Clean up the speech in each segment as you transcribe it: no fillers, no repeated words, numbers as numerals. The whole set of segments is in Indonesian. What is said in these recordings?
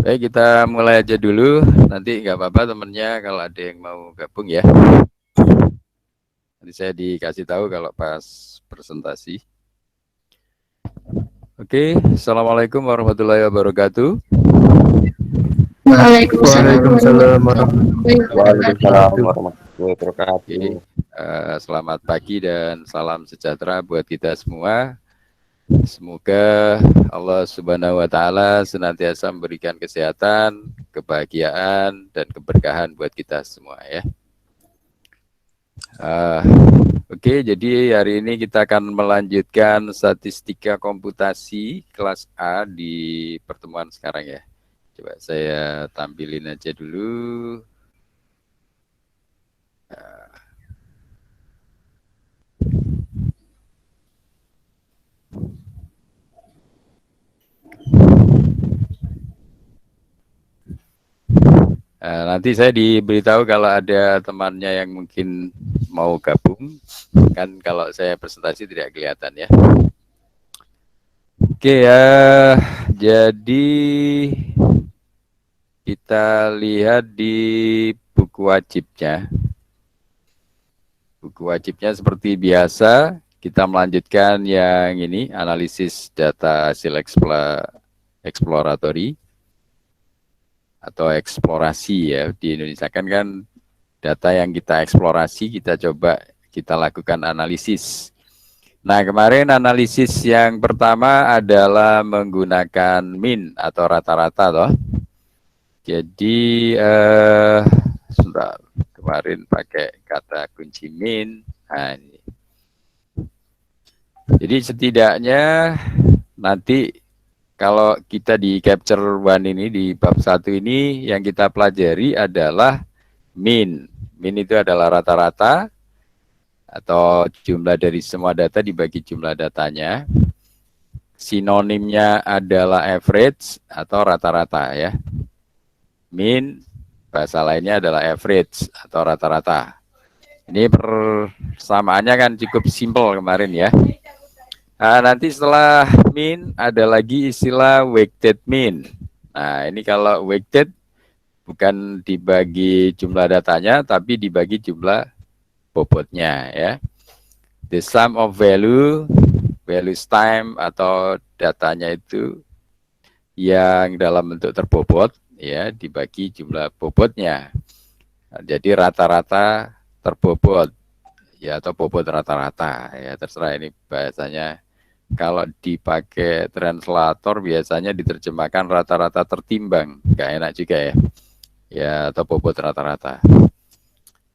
Baik, kita mulai aja dulu. Nanti nggak apa-apa temennya kalau ada yang mau gabung ya. Nanti saya dikasih tahu kalau pas presentasi. Oke, Assalamualaikum warahmatullahi wabarakatuh. Waalaikumsalam warahmatullahi Waalaikumsalam wabarakatuh. warahmatullahi wabarakatuh. Oke, selamat pagi dan salam sejahtera buat kita semua. Semoga Allah Subhanahu wa Ta'ala senantiasa memberikan kesehatan, kebahagiaan, dan keberkahan buat kita semua ya. Oke, jadi hari ini kita akan melanjutkan statistika komputasi kelas A di pertemuan sekarang ya. Coba saya tampilin aja dulu. Nanti saya diberitahu kalau ada temannya yang mungkin mau gabung, kan kalau saya presentasi tidak kelihatan ya. Oke ya, jadi kita lihat di buku wajibnya. Buku wajibnya seperti biasa, kita melanjutkan yang ini, analisis data hasil exploratory atau eksplorasi ya. Di Indonesia kan data yang kita eksplorasi, kita coba kita lakukan analisis. Nah, kemarin analisis yang pertama adalah menggunakan min atau rata-rata toh. Jadi sebentar, kemarin pakai kata kunci min. Nah, ini. Jadi setidaknya nanti kalau kita di Capture One ini, di bab 1 ini, yang kita pelajari adalah min. Min itu adalah rata-rata atau jumlah dari semua data dibagi jumlah datanya. Sinonimnya adalah average atau rata-rata ya. Min, bahasa lainnya adalah average atau rata-rata. Ini persamaannya kan cukup simpel kemarin ya. Nah, nanti setelah min ada lagi istilah weighted mean. Nah, ini kalau weighted bukan dibagi jumlah datanya, tapi dibagi jumlah bobotnya ya. The sum of values time atau datanya itu yang dalam bentuk terbobot ya dibagi jumlah bobotnya. Nah, jadi rata-rata terbobot ya atau bobot rata-rata ya, terserah ini bahasanya. Kalau dipakai translator biasanya diterjemahkan rata-rata tertimbang, nggak enak juga ya. Ya, atau bobot rata-rata.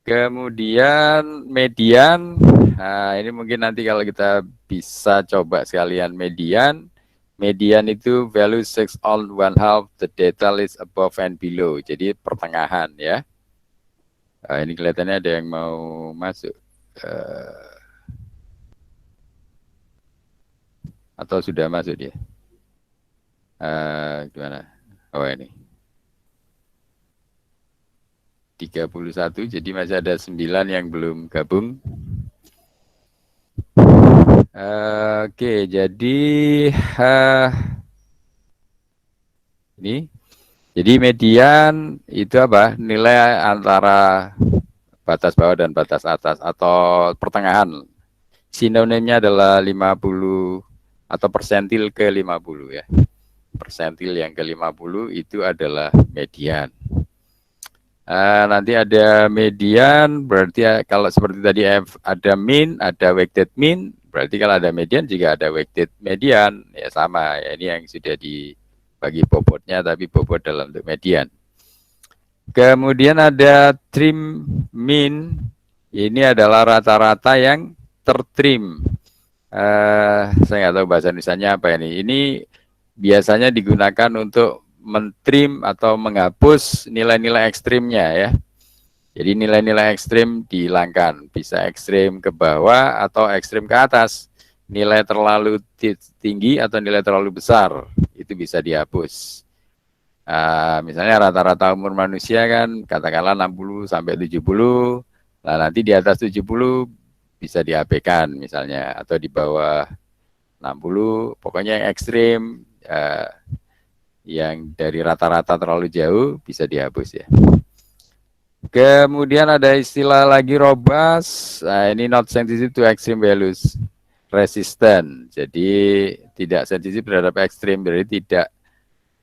Kemudian median, nah ini mungkin nanti kalau kita bisa coba sekalian median. Median itu value 6 on 1/2, the data is above and below. Jadi pertengahan ya. Nah, ini kelihatannya ada yang mau masuk. Atau sudah masuk dia? Gimana? Oh ini. 31, jadi masih ada 9 yang belum gabung. Oke, jadi ini. Jadi median itu apa? Nilai antara batas bawah dan batas atas atau pertengahan. Sinonimnya adalah 50 atau persentil ke 50 ya. Persentil yang ke 50 itu adalah median. Nanti ada median, berarti kalau seperti tadi ada min, ada weighted mean, berarti kalau ada median juga ada weighted median, ya sama. Ya, ini yang sudah dibagi bobotnya, tapi bobot dalam bentuk median. Kemudian ada trim mean, ini adalah rata-rata yang tertrim. Saya nggak tahu bahasa Indonesianya apa ini. Ini biasanya digunakan untuk mentrim atau menghapus nilai-nilai ekstrimnya ya. Jadi nilai-nilai ekstrim dihilangkan, bisa ekstrim ke bawah atau ekstrim ke atas. Nilai terlalu tinggi atau nilai terlalu besar, itu bisa dihapus. Misalnya rata-rata umur manusia kan katakanlah 60 sampai 70. Nah, nanti di atas 70 bisa diabaikan misalnya, atau di bawah 60, pokoknya yang ekstrim yang dari rata-rata terlalu jauh bisa dihapus ya. Kemudian ada istilah lagi robust. Nah, ini not sensitive to extreme values. Resistant. Jadi tidak sensitif terhadap ekstrim, berarti tidak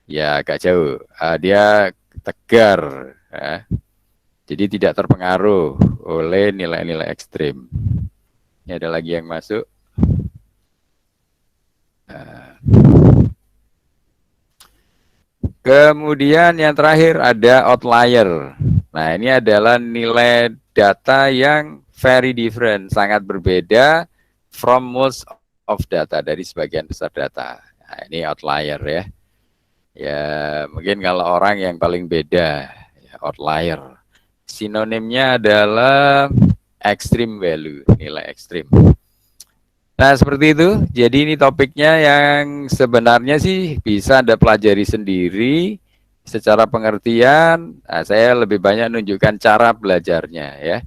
ya agak jauh. Dia tegar. Ya. Jadi tidak terpengaruh oleh nilai-nilai ekstrim. Ini ada lagi yang masuk. Kemudian yang terakhir ada outlier. Nah, ini adalah nilai data yang very different, sangat berbeda from most of data, dari sebagian besar data. Nah, ini outlier ya. Ya, mungkin kalau orang yang paling beda, ya, outlier. Sinonimnya adalah extreme value, nilai ekstrim. Nah, seperti itu. Jadi ini topiknya yang sebenarnya sih bisa Anda pelajari sendiri secara pengertian. Nah, saya lebih banyak menunjukkan cara belajarnya ya.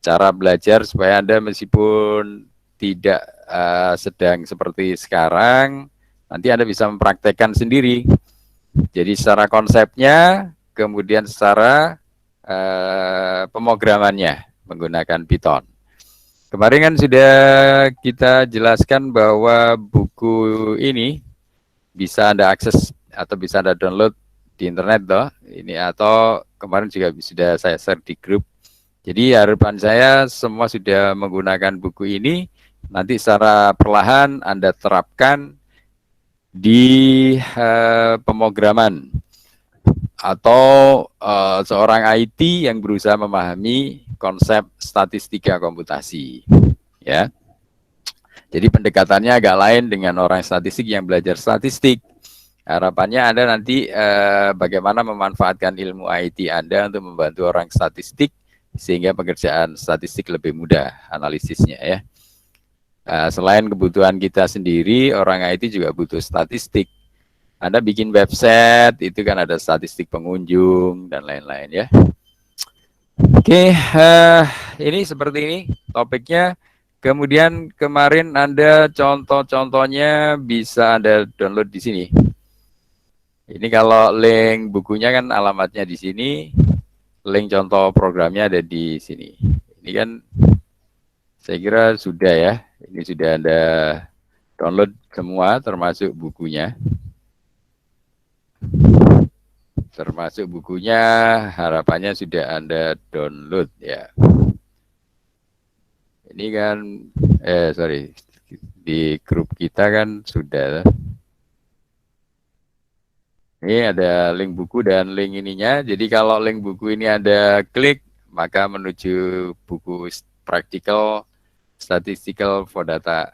Cara belajar supaya Anda meskipun tidak sedang seperti sekarang, nanti Anda bisa mempraktekkan sendiri. Jadi secara konsepnya, kemudian secara pemrogramannya menggunakan Python. Kemarin kan sudah kita jelaskan bahwa buku ini bisa Anda akses atau bisa Anda download di internet toh. Ini atau kemarin juga sudah saya share di grup. Jadi harapan saya semua sudah menggunakan buku ini, nanti secara perlahan Anda terapkan di pemrograman atau seorang IT yang berusaha memahami konsep statistika komputasi, ya. Jadi pendekatannya agak lain dengan orang statistik yang belajar statistik. Harapannya Anda nanti bagaimana memanfaatkan ilmu IT Anda untuk membantu orang statistik sehingga pekerjaan statistik lebih mudah analisisnya ya. Selain kebutuhan kita sendiri, orang IT juga butuh statistik. Anda bikin website, itu kan ada statistik pengunjung dan lain-lain ya. Oke, ini seperti ini topiknya. Kemudian kemarin Anda contoh-contohnya bisa Anda download di sini. Ini kalau link bukunya kan alamatnya di sini, link contoh programnya ada di sini. Ini kan saya kira sudah ya, ini sudah Anda download semua termasuk bukunya. Termasuk bukunya, harapannya sudah Anda download ya. Ini kan, di grup kita kan sudah. Ini ada link buku dan link ininya. Jadi kalau link buku ini Anda klik, maka menuju buku Practical Statistical for Data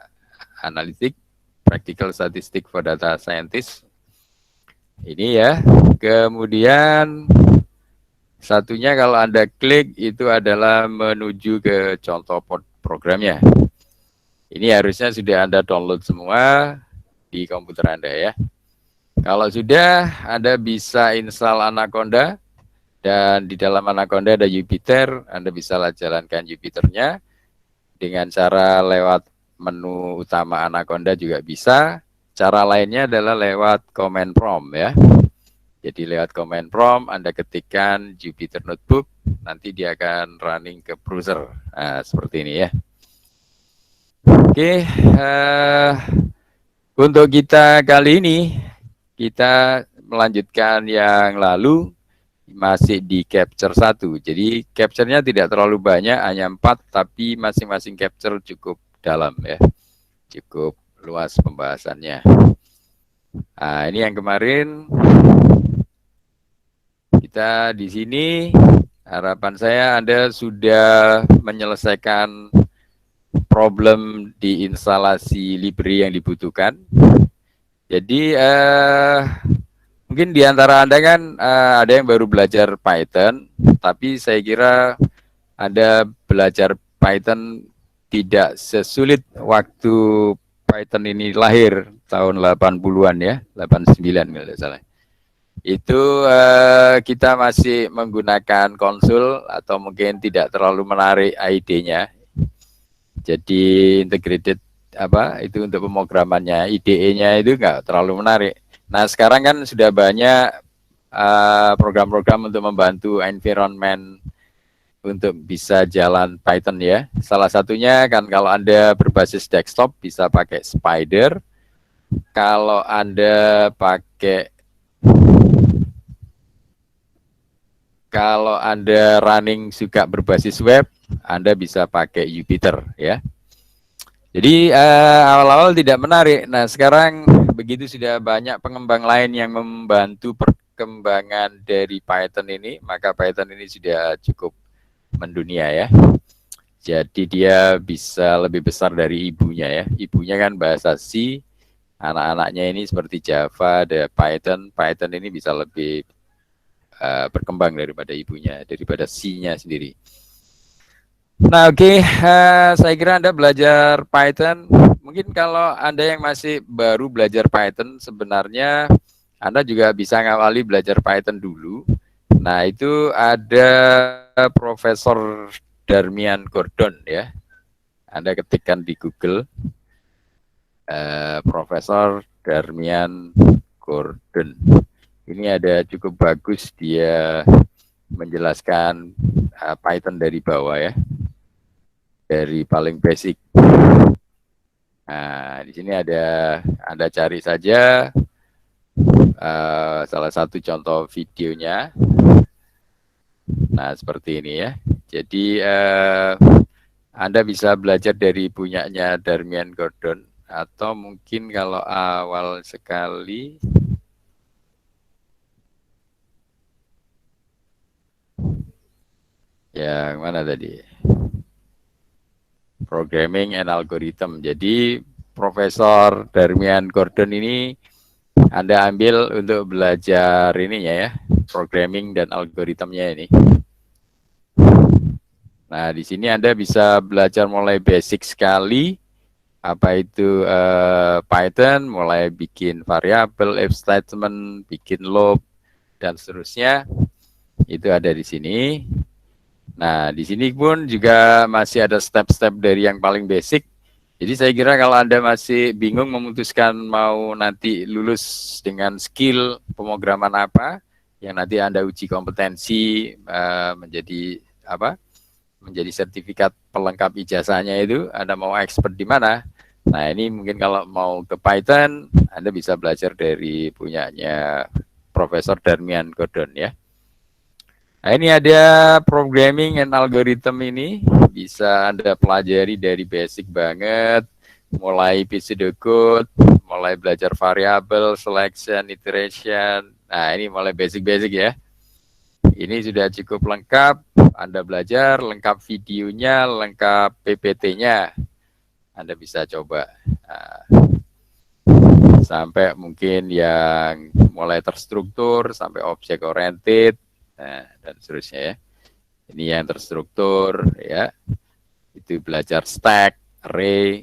Analytics, Practical Statistics for Data Scientist. Ini ya. Kemudian satunya kalau Anda klik itu adalah menuju ke contoh programnya. Ini harusnya sudah Anda download semua di komputer Anda ya. Kalau sudah, Anda bisa install Anaconda dan di dalam Anaconda ada Jupyter. Anda bisa jalankan Jupyternya dengan cara lewat menu utama Anaconda juga bisa. Cara lainnya adalah lewat command prompt ya. Jadi lewat command prompt Anda ketikkan Jupyter Notebook, nanti dia akan running ke browser. Nah, seperti ini ya. Oke, untuk kita kali ini kita melanjutkan yang lalu masih di capture 1. Jadi capture-nya tidak terlalu banyak, hanya 4, tapi masing-masing capture cukup dalam ya. Cukup luas pembahasannya. Nah, ini yang kemarin kita di sini, harapan saya Anda sudah menyelesaikan problem di instalasi library yang dibutuhkan. Jadi mungkin di antara Anda kan ada yang baru belajar Python, tapi saya kira Anda belajar Python tidak sesulit waktu Python ini lahir tahun 80-an ya, 89 kalau tidak salah. Itu kita masih menggunakan konsul atau mungkin tidak terlalu menarik IDE-nya. Jadi integrated itu untuk pemrogramannya, IDE-nya itu enggak terlalu menarik. Nah, sekarang kan sudah banyak program-program untuk membantu environment untuk bisa jalan Python ya. Salah satunya kan kalau Anda berbasis desktop bisa pakai Spider. Kalau Anda pakai Kalau Anda running juga berbasis web, Anda bisa pakai Jupyter ya. Jadi awal-awal tidak menarik. Nah, sekarang begitu sudah banyak pengembang lain yang membantu perkembangan dari Python ini, maka Python ini sudah cukup mendunia ya. Jadi dia bisa lebih besar dari ibunya ya. Ibunya kan bahasa C, anak-anaknya ini seperti Java, ada Python. Python ini bisa lebih berkembang daripada ibunya, daripada C-nya sendiri. Nah, oke, saya kira Anda belajar Python. Mungkin kalau Anda yang masih baru belajar Python, sebenarnya Anda juga bisa ngawali belajar Python dulu. Nah, itu ada Profesor Darmian Gordon ya. Anda ketikkan di Google, Profesor Darmian Gordon. Ini ada cukup bagus dia menjelaskan Python dari bawah ya. Dari paling basic. Nah, di sini ada Anda cari saja salah satu contoh videonya. Nah, seperti ini ya. Jadi Anda bisa belajar dari punyanya Darmian Gordon atau mungkin kalau awal sekali yang mana tadi? Programming and Algorithm. Jadi Profesor Darmian Gordon ini Anda ambil untuk belajar ininya ya, programming dan algoritmnya ini. Nah, di sini Anda bisa belajar mulai basic sekali, apa itu Python, mulai bikin variabel, if statement, bikin loop, dan seterusnya. Itu ada di sini. Nah, di sini pun juga masih ada step-step dari yang paling basic. Jadi saya kira kalau Anda masih bingung memutuskan mau nanti lulus dengan skill pemrograman apa, yang nanti Anda uji kompetensi menjadi apa? Menjadi sertifikat pelengkap ijazahnya itu, Anda mau expert di mana? Nah, ini mungkin kalau mau ke Python, Anda bisa belajar dari punyanya Profesor Darmian Gordon ya. Nah, ini ada programming and algorithm ini, bisa Anda pelajari dari basic banget, mulai pseudocode, mulai belajar variabel, selection, iteration. Nah, ini mulai basic-basic ya. Ini sudah cukup lengkap, Anda belajar, lengkap videonya, lengkap PPT-nya. Anda bisa coba. Nah, sampai mungkin yang mulai terstruktur, sampai object oriented, nah, dan seterusnya ya. Ini yang terstruktur ya. Itu belajar stack, array,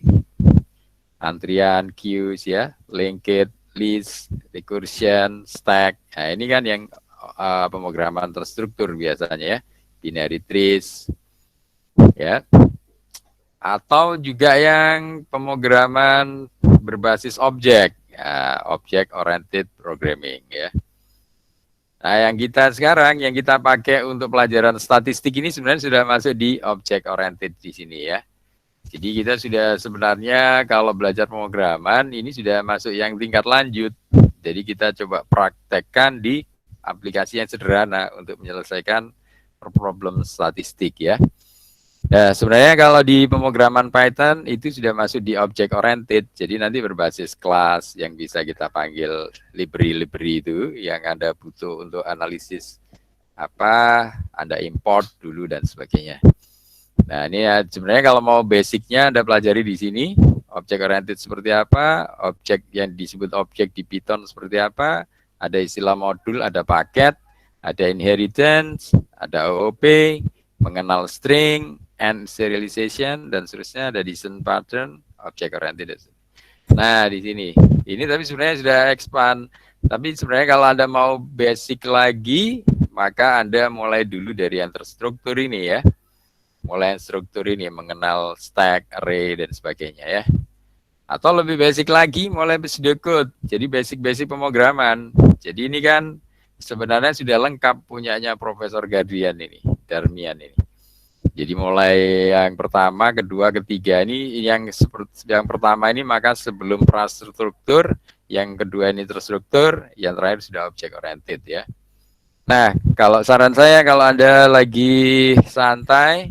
antrian, queues ya, linked, list, recursion, stack. Nah, ini kan yang pemrograman terstruktur biasanya ya. Binary trees ya. Atau juga yang pemrograman berbasis objek, ya, object oriented programming ya. Nah, yang kita pakai untuk pelajaran statistik ini sebenarnya sudah masuk di object oriented di sini ya. Jadi kita sudah sebenarnya kalau belajar pemrograman ini sudah masuk yang tingkat lanjut. Jadi kita coba praktekkan di aplikasi yang sederhana untuk menyelesaikan problem statistik ya. Nah, sebenarnya kalau di pemrograman Python itu sudah masuk di object oriented. Jadi nanti berbasis kelas yang bisa kita panggil library itu yang Anda butuh untuk analisis apa, Anda import dulu dan sebagainya. Nah, ini ya sebenarnya kalau mau basicnya Anda pelajari di sini, object oriented seperti apa, objek yang disebut objek di Python seperti apa, ada istilah modul, ada paket, ada inheritance, ada OOP, mengenal string, and serialization, dan seterusnya, ada decision pattern, object oriented. Nah, di sini. Ini tapi sebenarnya sudah expand. Tapi sebenarnya kalau Anda mau basic lagi, maka Anda mulai dulu dari yang terstruktur ini ya. Mulai struktur ini mengenal stack, array dan sebagainya ya. Atau lebih basic lagi, mulai pseudocode. Jadi basic-basic pemrograman. Jadi ini kan sebenarnya sudah lengkap punyanya Profesor Gadrian ini, Darmian ini. Jadi mulai yang pertama, kedua, ketiga ini yang pertama ini maka sebelum prastruktur, yang kedua ini terstruktur, yang terakhir sudah object oriented ya. Nah, kalau saran saya kalau Anda lagi santai,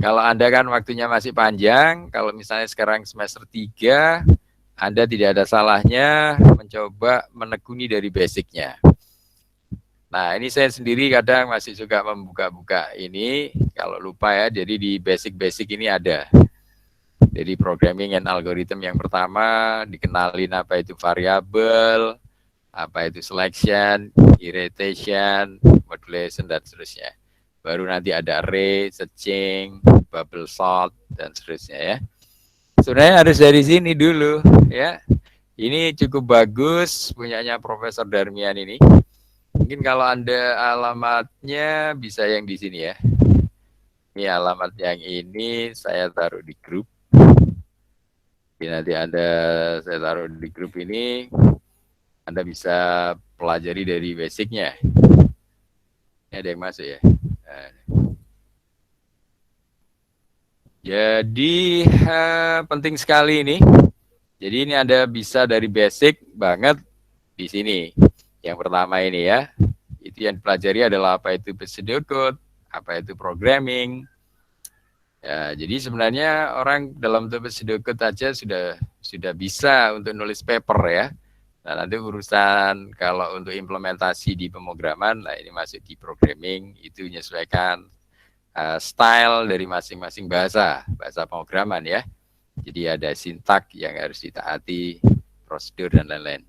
kalau Anda kan waktunya masih panjang, kalau misalnya sekarang semester 3, Anda tidak ada salahnya mencoba menekuni dari basicnya. Nah, ini saya sendiri kadang masih suka membuka-buka ini, kalau lupa ya, jadi di basic-basic ini ada. Jadi programming and algorithm yang pertama, dikenalin apa itu variabel, apa itu selection, iteration, modulation, dan seterusnya. Baru nanti ada array, searching, bubble sort, dan seterusnya ya. Sebenarnya harus dari sini dulu ya. Ini cukup bagus punyanya Profesor Darmian ini. Mungkin kalau Anda alamatnya bisa yang di sini ya. Ini alamat yang ini saya taruh di grup. Jadi nanti saya taruh di grup ini, Anda bisa pelajari dari basicnya. Ini ada yang masuk ya. Jadi penting sekali ini. Jadi ini Anda bisa dari basic banget di sini. Yang pertama ini ya, itu yang dipelajari adalah apa itu pseudocode, apa itu programming. Ya, jadi sebenarnya orang dalam pseudocode aja sudah bisa untuk nulis paper ya. Nah, nanti urusan kalau untuk implementasi di pemrograman, nah ini masuk di programming, itu menyesuaikan style dari masing-masing bahasa pemrograman ya. Jadi ada sintak yang harus ditaati, prosedur dan lain-lain.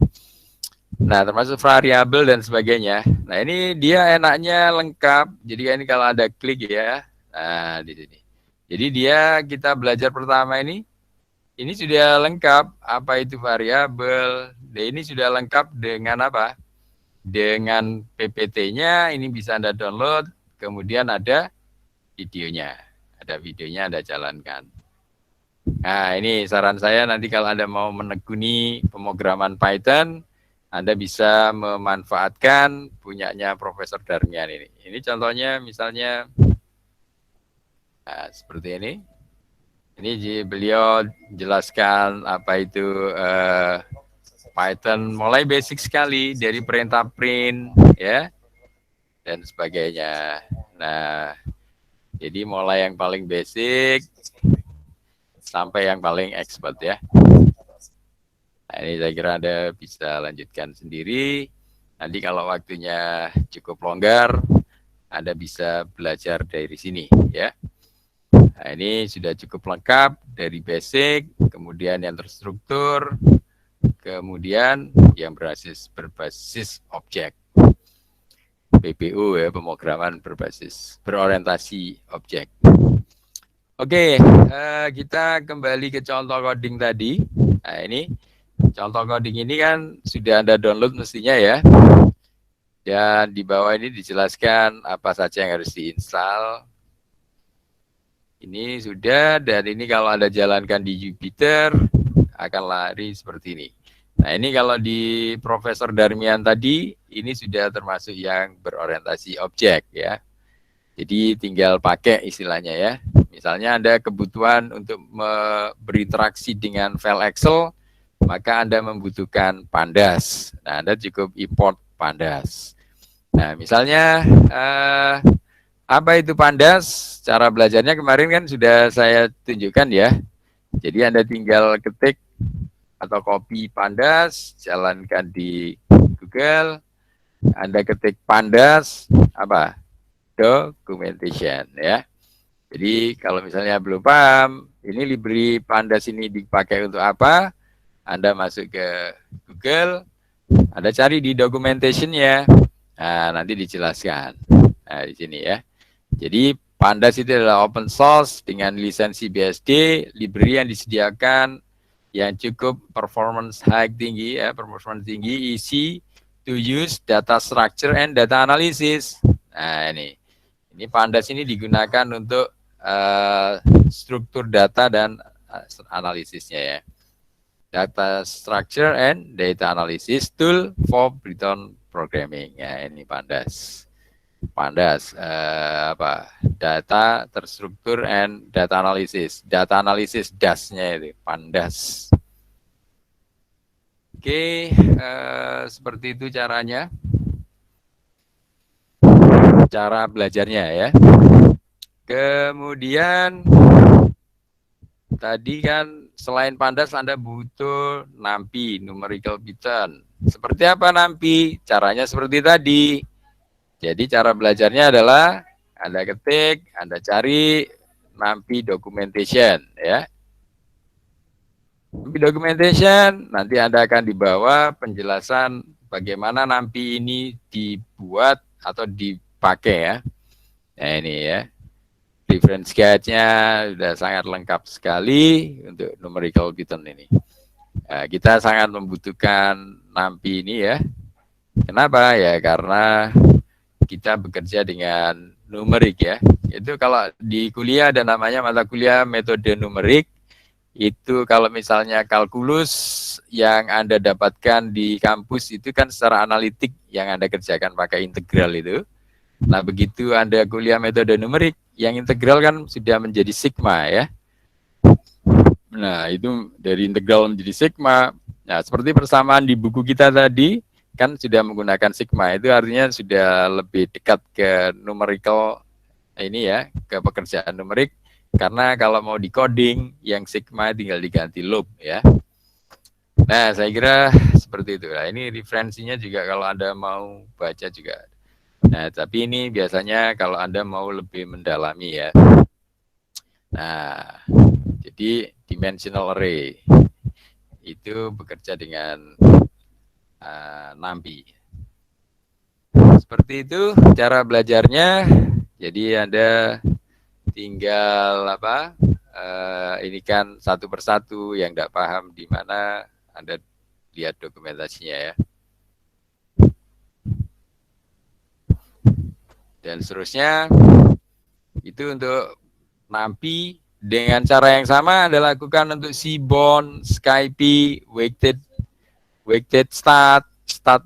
Nah, termasuk variabel dan sebagainya. Nah, ini dia enaknya lengkap. Jadi ini kalau ada klik ya, nah di sini. Jadi kita belajar pertama ini sudah lengkap. Apa itu variabel? Ini sudah lengkap dengan apa? Dengan PPT-nya, ini bisa Anda download. Kemudian ada videonya. Ada videonya Anda jalankan. Nah, ini saran saya nanti kalau Anda mau menekuni pemrograman Python, Anda bisa memanfaatkan punyanya Profesor Darmian ini. Ini contohnya misalnya seperti ini. Ini beliau jelaskan apa itu Python mulai basic sekali dari perintah print ya dan sebagainya. Nah, jadi mulai yang paling basic sampai yang paling expert ya. Nah, ini saya kira Anda bisa lanjutkan sendiri. Nanti kalau waktunya cukup longgar, Anda bisa belajar dari sini ya. Nah, ini sudah cukup lengkap dari basic, kemudian yang terstruktur, kemudian yang berbasis objek. PBO ya, pemrograman berorientasi objek. Oke, kita kembali ke contoh coding tadi. Nah, ini contoh coding ini kan sudah Anda download mestinya ya. Dan di bawah ini dijelaskan apa saja yang harus diinstal. Ini sudah, dan ini kalau Anda jalankan di Jupyter akan lari seperti ini. Nah, ini kalau di Profesor Darmian tadi, ini sudah termasuk yang berorientasi objek ya. Jadi tinggal pakai istilahnya ya. Misalnya Anda kebutuhan untuk berinteraksi dengan file Excel, maka Anda membutuhkan Pandas. Nah, Anda cukup import Pandas. Nah, misalnya apa itu Pandas? Cara belajarnya kemarin kan sudah saya tunjukkan ya. Jadi Anda tinggal ketik atau copy Pandas, jalankan di Google. Anda ketik Pandas apa? Documentation ya. Jadi kalau misalnya belum paham, ini library Pandas ini dipakai untuk apa? Anda masuk ke Google, Anda cari di documentation-nya. Nah, nanti dijelaskan. Nah, di sini ya. Jadi Pandas itu adalah open source dengan lisensi BSD, library yang disediakan yang cukup performance tinggi ya, performance tinggi, easy to use, data structure and data analysis. Nah, ini Pandas ini digunakan untuk struktur data dan analisisnya ya. Data Structure and Data Analysis Tool for Python Programming. Ya, ini Pandas. Pandas apa? Data terstruktur and data analysis. Data analysis DAS-nya itu Pandas. Oke, seperti itu caranya. Cara belajarnya ya. Kemudian tadi kan selain Pandas Anda butuh NumPy, Numerical Python. Seperti apa NumPy? Caranya seperti tadi. Jadi cara belajarnya adalah Anda ketik, Anda cari NumPy documentation ya. NumPy documentation nanti Anda akan dibawa penjelasan bagaimana NumPy ini dibuat atau dipakai ya. Nah ini ya. Reference guide-nya sudah sangat lengkap sekali untuk numerical Python ini. Nah, kita sangat membutuhkan NumPy ini ya. Kenapa? Ya karena kita bekerja dengan numerik ya. Itu kalau di kuliah ada namanya mata kuliah metode numerik. Itu kalau misalnya kalkulus yang Anda dapatkan di kampus itu kan secara analitik yang Anda kerjakan pakai integral itu. Nah, begitu Anda kuliah metode numerik, yang integral kan sudah menjadi sigma ya. Nah, itu dari integral menjadi sigma. Nah, seperti persamaan di buku kita tadi, kan sudah menggunakan sigma. Itu artinya sudah lebih dekat ke numerical ini ya, ke pekerjaan numerik. Karena kalau mau di coding, yang sigma tinggal diganti loop ya. Nah, saya kira seperti itu. Nah, ini referensinya juga kalau Anda mau baca juga. Nah, tapi ini biasanya kalau Anda mau lebih mendalami ya. Nah, jadi dimensional array itu bekerja dengan NumPy. Seperti itu cara belajarnya. Jadi Anda tinggal apa? Ini kan satu persatu yang tidak paham di mana Anda lihat dokumentasinya ya. Dan seterusnya itu untuk NumPy dengan cara yang sama Anda lakukan untuk Seaborn, SciPy, weighted stat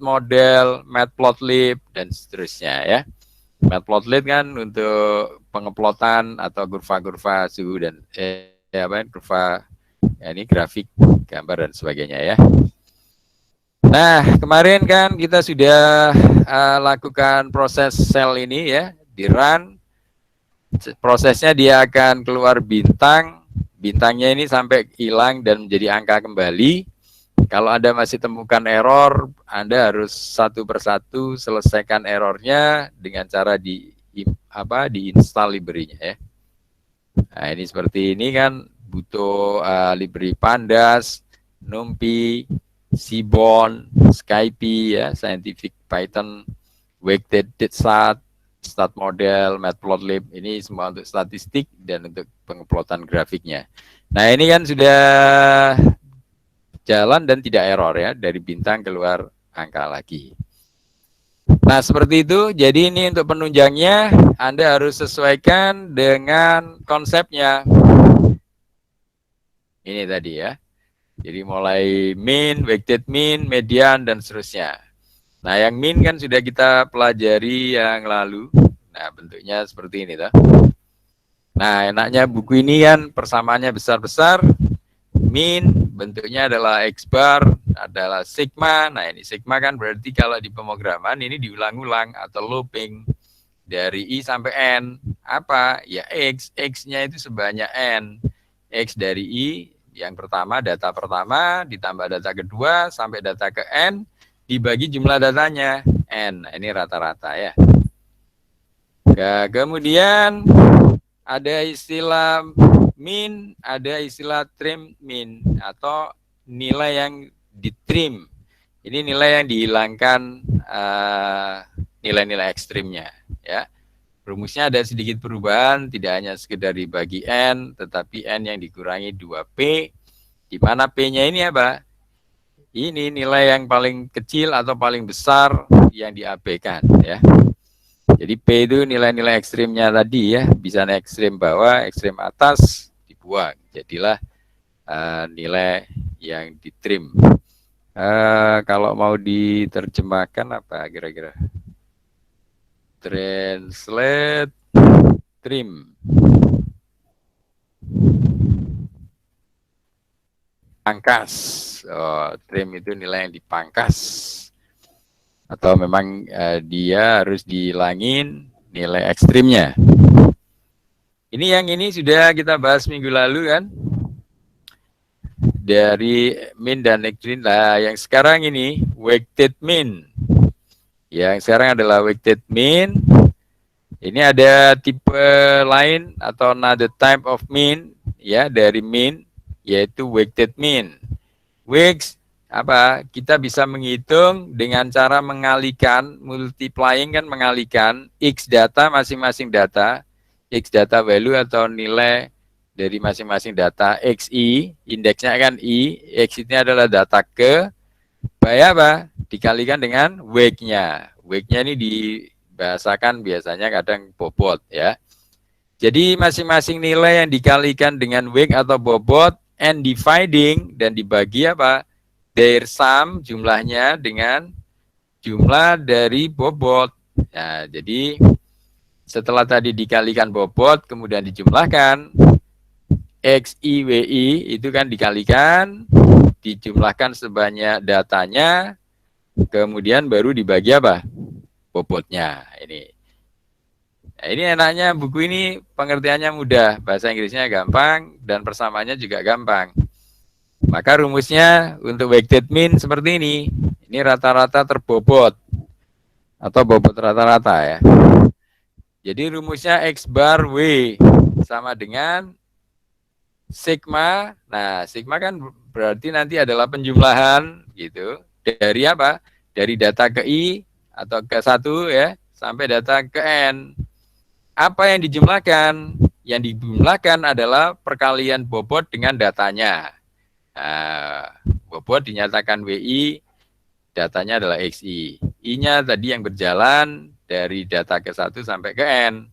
model, matplotlib dan seterusnya ya. Matplotlib kan untuk pengeplotan atau kurva-kurva suhu dan kurva ya, ini grafik, gambar dan sebagainya ya. Nah, kemarin kan kita sudah lakukan proses sel ini ya, di run. Prosesnya dia akan keluar bintang, bintangnya ini sampai hilang dan menjadi angka kembali. Kalau Anda masih temukan error, Anda harus satu persatu selesaikan errornya dengan cara diinstal library-nya ya. Nah, ini seperti ini kan butuh library Pandas, NumPy, Seaborn, SciPy ya, Scientific Python, weighted stat model, matplotlib, ini semua untuk statistik dan untuk pengeplotan grafiknya. Nah, ini kan sudah jalan dan tidak error ya, dari bintang keluar angka lagi. Nah, seperti itu. Jadi ini untuk penunjangnya Anda harus sesuaikan dengan konsepnya. Ini tadi ya. Jadi mulai mean, weighted mean, median dan seterusnya. Nah, yang mean kan sudah kita pelajari yang lalu. Nah, bentuknya seperti ini toh. Nah, enaknya buku ini kan persamaannya besar-besar. Mean bentuknya adalah X bar, adalah sigma. Nah, ini sigma kan berarti kalau di pemrograman ini diulang-ulang atau looping dari I sampai N. Apa? Ya X. X-nya itu sebanyak N. X dari I, yang pertama, data pertama, ditambah data kedua, sampai data ke N, dibagi jumlah datanya, N. Nah, ini rata-rata ya. Nah, kemudian ada istilah min, ada istilah trim min, atau nilai yang ditrim. Ini nilai yang dihilangkan nilai-nilai ekstrimnya. Ya. Rumusnya ada sedikit perubahan, tidak hanya sekedar dibagi N, tetapi N yang dikurangi 2P, di mana P-nya ini apa? Ini nilai yang paling kecil atau paling besar yang diabaikan. Ya. Jadi P itu nilai-nilai ekstrimnya tadi ya, bisa ekstrim bawah, ekstrim atas, dibuang. Jadilah nilai yang di trim. Kalau mau diterjemahkan apa kira-kira? Translate trim. Pangkas. Trim itu nilai yang dipangkas. Atau memang dia harus dihilangin nilai ekstrimnya. Ini sudah kita bahas minggu lalu kan? Dari min dan ekstrim. Nah, yang sekarang ini weighted min. Yang sekarang adalah weighted min. Ini ada tipe lain atau another type of min ya dari min, yaitu weighted min. Weights apa? Kita bisa menghitung dengan cara mengalihkan, multiplying kan mengalihkan x data masing-masing data, x data value atau nilai dari masing-masing data xi, indeksnya kan i, x ini adalah data ke, by apa? Dikalikan dengan weight-nya. Weight-nya ini dibahasakan biasanya kadang bobot ya. Jadi masing-masing nilai yang dikalikan dengan weight atau bobot and dividing dan dibagi apa? Their sum jumlahnya dengan jumlah dari bobot. Nah, jadi setelah tadi dikalikan bobot kemudian dijumlahkan XIWI itu kan dikalikan dijumlahkan sebanyak datanya kemudian baru dibagi apa? Bobotnya ini. Nah, ini enaknya buku ini pengertiannya mudah, bahasa Inggrisnya gampang dan persamaannya juga gampang. Maka rumusnya untuk weighted mean seperti ini. Ini rata-rata terbobot atau bobot rata-rata ya. Jadi rumusnya X bar W sama dengan sigma. Nah, sigma kan berarti nanti adalah penjumlahan gitu. Dari apa? Dari data ke I atau ke 1 ya sampai data ke N. Apa yang dijumlahkan? Yang dijumlahkan adalah perkalian bobot dengan datanya. Nah, bobot dinyatakan WI, datanya adalah XI. I-nya tadi yang berjalan dari data ke 1 sampai ke N.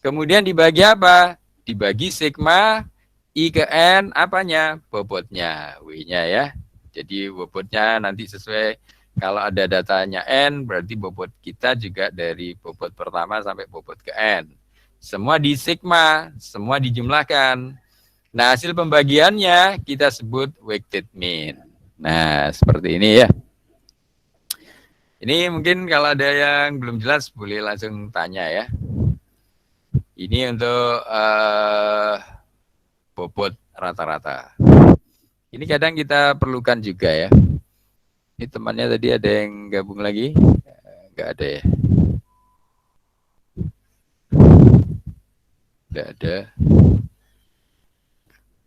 Kemudian dibagi apa? Dibagi sigma, I ke N, apanya? Bobotnya, W-nya ya. Jadi bobotnya nanti sesuai, kalau ada datanya N, berarti bobot kita juga dari bobot pertama sampai bobot ke N. Semua di sigma, semua dijumlahkan. Nah, hasil pembagiannya kita sebut weighted mean. Nah, seperti ini ya. Ini mungkin kalau ada yang belum jelas boleh langsung tanya ya. Ini untuk bobot rata-rata. Ini kadang kita perlukan juga ya. Ini temannya tadi ada yang gabung lagi? Enggak ada ya. Enggak ada.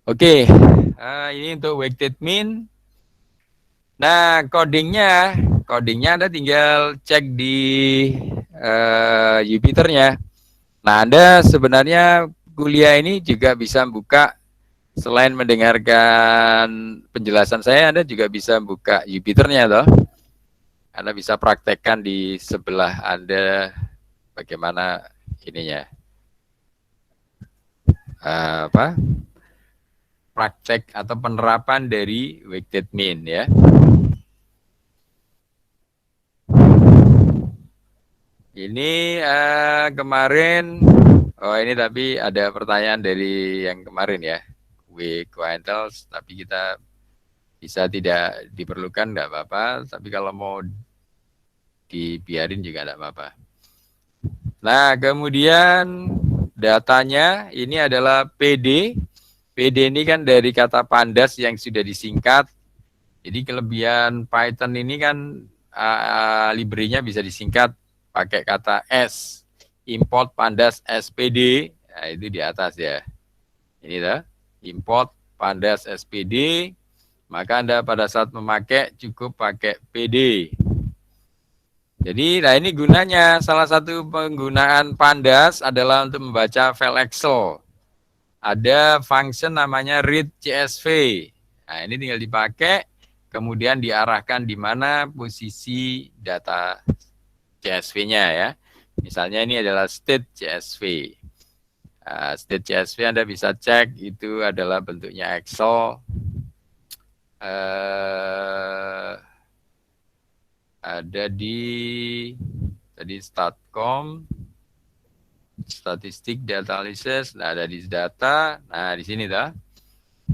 Oke, ini untuk weighted mean. Nah, codingnya Anda tinggal cek di Jupyternya. Nah, Anda sebenarnya kuliah ini juga bisa buka, selain mendengarkan penjelasan saya, Anda juga bisa buka Jupyternya toh. Anda bisa praktekkan di sebelah Anda bagaimana ininya. Praktek atau penerapan dari weighted mean ya. Ini kemarin, ini tapi ada pertanyaan dari yang kemarin ya, quintiles, tapi kita bisa tidak diperlukan nggak apa-apa, tapi kalau mau dibiarin juga nggak apa-apa. Nah, kemudian datanya ini adalah PD. PD ini kan dari kata pandas yang sudah disingkat. Jadi kelebihan Python ini kan library-nya bisa disingkat pakai kata S. Import pandas SPD. Nah, itu di atas ya. Ini dah. Import pandas SPD. Maka Anda pada saat memakai cukup pakai PD. Jadi, nah ini gunanya, salah satu penggunaan pandas adalah untuk membaca file Excel. Ada function namanya read CSV. Nah, ini tinggal dipakai, kemudian diarahkan di mana posisi data CSV-nya ya. Misalnya ini adalah state CSV. State CSV Anda bisa cek, itu adalah bentuknya Excel. ada di tadi Statcom, statistik data analysis, nah ada di data, nah di sini dah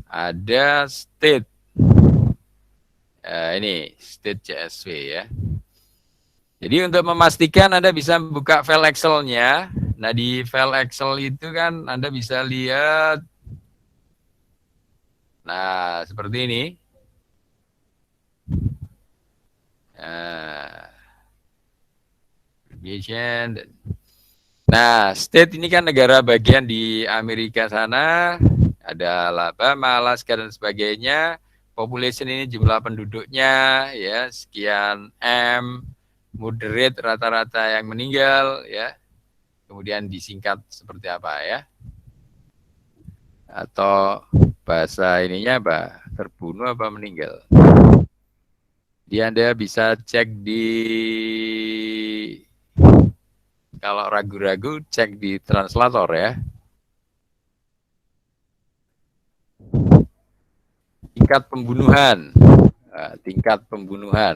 ada state, ini state CSV ya. Jadi untuk memastikan Anda bisa buka file Excel-nya. Nah di file Excel itu kan Anda bisa lihat, nah seperti ini. Nah, state ini kan negara bagian di Amerika sana, ada Alabama, Alaska dan sebagainya. Population ini jumlah penduduknya ya sekian M, moderate rata-rata yang meninggal ya. Kemudian disingkat seperti apa ya? Atau bahasa ininya apa? Terbunuh apa meninggal? Jadi Anda bisa cek di, kalau ragu-ragu cek di translator ya. Tingkat pembunuhan,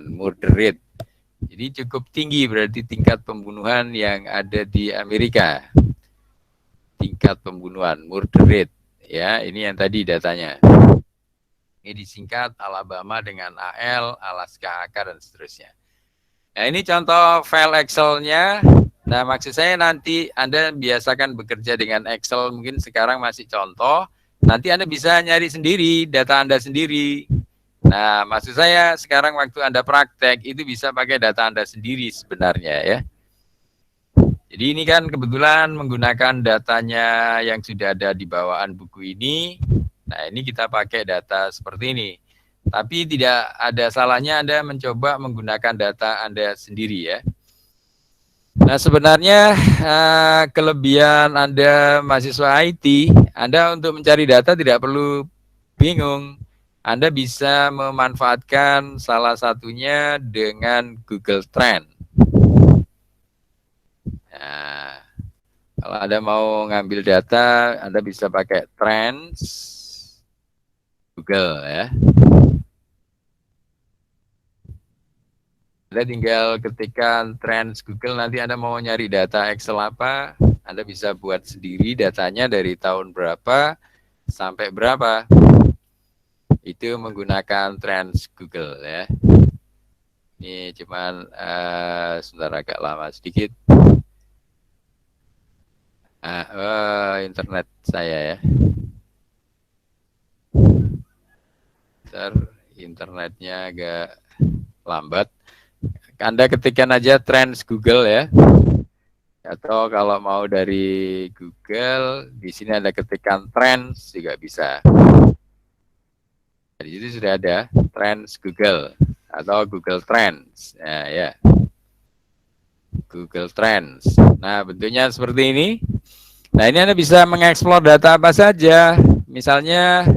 murder rate. Jadi cukup tinggi berarti tingkat pembunuhan yang ada di Amerika. Tingkat pembunuhan, murder rate. Ya, ini yang tadi datanya. Ini disingkat Alabama dengan AL, Alaska AK, dan seterusnya. Nah, ini contoh file Excel-nya. Nah, maksud saya nanti Anda biasakan bekerja dengan Excel, mungkin sekarang masih contoh. Nanti Anda bisa nyari sendiri, data Anda sendiri. Nah, maksud saya sekarang waktu Anda praktek, itu bisa pakai data Anda sendiri sebenarnya ya. Jadi ini kan kebetulan menggunakan datanya yang sudah ada di bawaan buku ini. Nah, ini kita pakai data seperti ini. Tapi tidak ada salahnya Anda mencoba menggunakan data Anda sendiri ya. Nah, sebenarnya kelebihan Anda mahasiswa IT, Anda untuk mencari data tidak perlu bingung. Anda bisa memanfaatkan salah satunya dengan Google Trend. Nah, kalau Anda mau ngambil data, Anda bisa pakai Trends Google ya. Anda tinggal ketikkan Trends Google, nanti Anda mau nyari data Excel apa, Anda bisa buat sendiri datanya dari tahun berapa sampai berapa. Itu menggunakan Trends Google ya. Ini cuman sebentar agak lama sedikit. Internet saya ya. Bentar, internetnya agak lambat. Anda ketikkan aja Trends Google ya. Atau kalau mau dari Google, di sini Anda ketikkan Trends juga bisa. Di situ sudah ada Trends Google atau Google Trends. Nah, ya. Google Trends. Nah, bentuknya seperti ini. Nah, ini Anda bisa mengeksplor data apa saja. Misalnya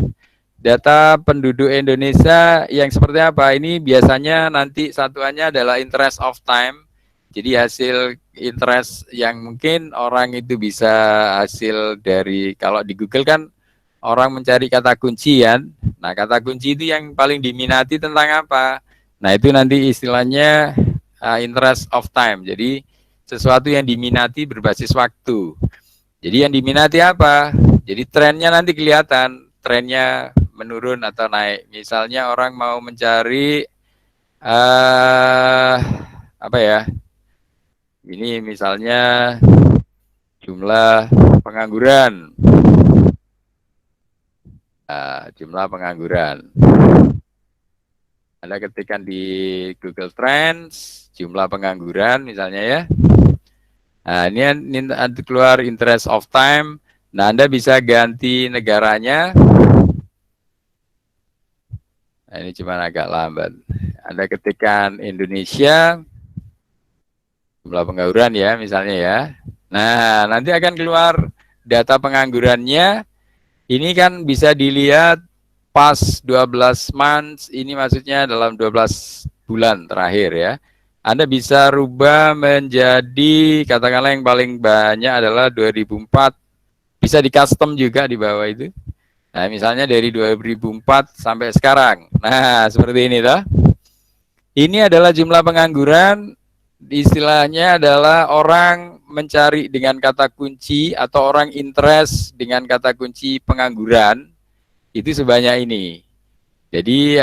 data penduduk Indonesia yang seperti apa. Ini biasanya nanti satuannya adalah interest of time. Jadi hasil interest yang mungkin orang itu bisa hasil dari, kalau di Google kan orang mencari kata kunci kan. Nah, kata kunci itu yang paling diminati tentang apa. Nah, itu nanti istilahnya interest of time. Jadi sesuatu yang diminati berbasis waktu. Jadi yang diminati apa? Jadi trennya nanti kelihatan. Trennya menurun atau naik. Misalnya orang mau mencari apa ya? Ini misalnya jumlah pengangguran. Jumlah pengangguran. Anda ketikkan di Google Trends jumlah pengangguran misalnya ya. Nah, ini keluar interest of time. Nah, Anda bisa ganti negaranya. Nah, ini cuma agak lambat. Anda ketikkan Indonesia, jumlah pengangguran ya, misalnya ya. Nah, nanti akan keluar data penganggurannya. Ini kan bisa dilihat pas 12 months, ini maksudnya dalam 12 bulan terakhir ya. Anda bisa rubah menjadi, katakanlah yang paling banyak adalah 2004. Bisa di custom juga di bawah itu. Nah, misalnya dari 2004 sampai sekarang. Nah, seperti ini toh. Ini adalah jumlah pengangguran, istilahnya adalah orang mencari dengan kata kunci atau orang interest dengan kata kunci pengangguran, itu sebanyak ini. Jadi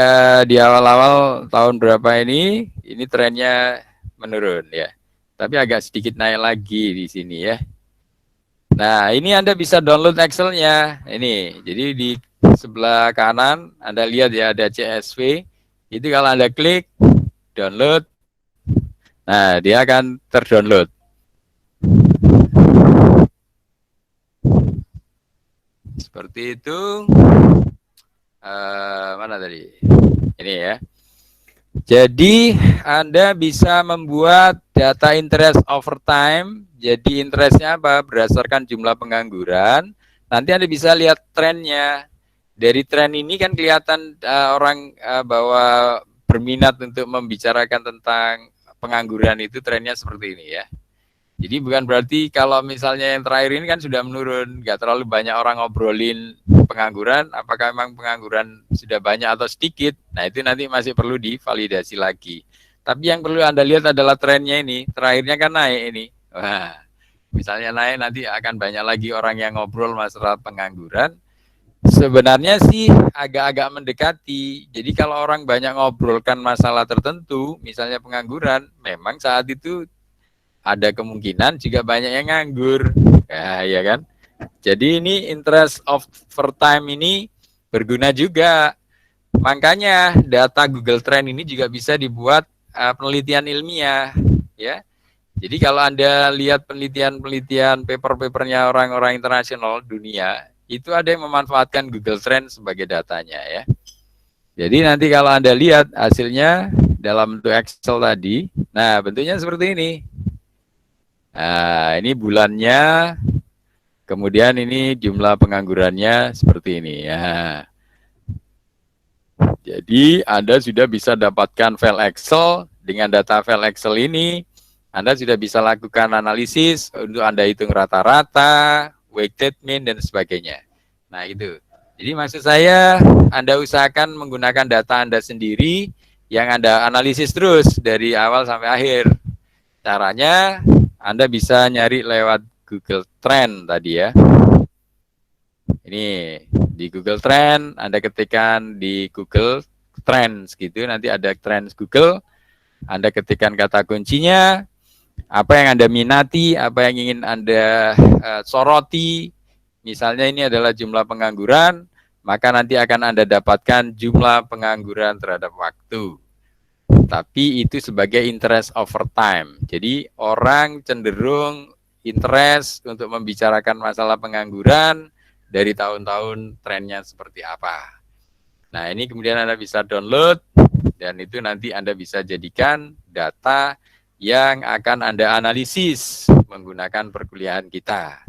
di awal-awal tahun berapa ini trennya menurun ya. Tapi agak sedikit naik lagi di sini ya. Nah, ini Anda bisa download Excel-nya. Ini, jadi di sebelah kanan Anda lihat ya ada CSV. Itu kalau Anda klik download, nah dia akan terdownload. Seperti itu. Mana tadi? Ini ya. Jadi Anda bisa membuat data interest over time. Jadi interestnya apa? Berdasarkan jumlah pengangguran. Nanti Anda bisa lihat trennya. Dari tren ini kan kelihatan orang bahwa berminat untuk membicarakan tentang pengangguran itu trennya seperti ini ya. Jadi bukan berarti kalau misalnya yang terakhir ini kan sudah menurun, nggak terlalu banyak orang ngobrolin pengangguran, apakah memang pengangguran sudah banyak atau sedikit, nah itu nanti masih perlu divalidasi lagi. Tapi yang perlu Anda lihat adalah trennya ini, terakhirnya kan naik ini. Wah, misalnya naik nanti akan banyak lagi orang yang ngobrol masalah pengangguran. Sebenarnya sih agak-agak mendekati, jadi kalau orang banyak ngobrolkan masalah tertentu, misalnya pengangguran, memang saat itu ada kemungkinan juga banyak yang nganggur, ya kan? Jadi ini interest over time ini berguna juga. Makanya data Google Trend ini juga bisa dibuat penelitian ilmiah, ya. Jadi kalau Anda lihat penelitian-penelitian paper-papernya orang-orang internasional dunia, itu ada yang memanfaatkan Google Trend sebagai datanya, ya. Jadi nanti kalau Anda lihat hasilnya dalam bentuk Excel tadi, nah bentuknya seperti ini. Nah, ini bulannya, kemudian ini jumlah penganggurannya seperti ini ya. Jadi Anda sudah bisa dapatkan file Excel. Dengan data file Excel ini, Anda sudah bisa lakukan analisis untuk Anda hitung rata-rata, weighted mean, dan sebagainya. Nah itu. Jadi maksud saya, Anda usahakan menggunakan data Anda sendiri yang Anda analisis terus dari awal sampai akhir. Caranya, Anda bisa nyari lewat Google Trend tadi ya. Ini di Google Trend, Anda ketikkan di Google Trends gitu, nanti ada Trends Google, Anda ketikkan kata kuncinya, apa yang Anda minati, apa yang ingin Anda soroti, misalnya ini adalah jumlah pengangguran, maka nanti akan Anda dapatkan jumlah pengangguran terhadap waktu. Tapi itu sebagai interest over time. Jadi orang cenderung interest untuk membicarakan masalah pengangguran dari tahun-tahun trennya seperti apa. Nah ini kemudian Anda bisa download dan itu nanti Anda bisa jadikan data yang akan Anda analisis menggunakan perkuliahan kita.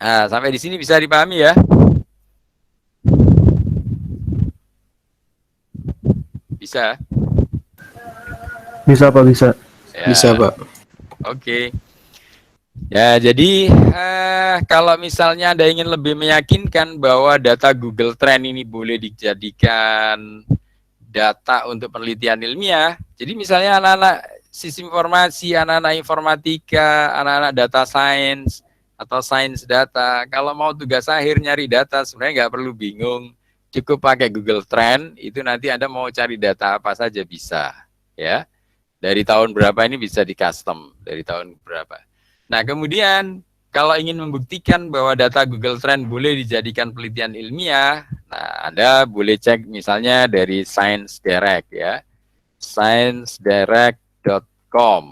Nah sampai di sini bisa dipahami ya? Bisa? Bisa Pak, bisa. Ya. Bisa, Pak. Oke. Ya, jadi kalau misalnya Anda ingin lebih meyakinkan bahwa data Google Trend ini boleh dijadikan data untuk penelitian ilmiah, jadi misalnya anak-anak sistem informasi, anak-anak informatika, anak-anak data science, atau sains data, kalau mau tugas akhir nyari data, sebenarnya nggak perlu bingung, cukup pakai Google Trend, itu nanti Anda mau cari data apa saja bisa, ya. Dari tahun berapa ini bisa di custom, dari tahun berapa. Nah kemudian kalau ingin membuktikan bahwa data Google Trend boleh dijadikan penelitian ilmiah, nah Anda boleh cek misalnya dari Science Direct ya, sciencedirect.com.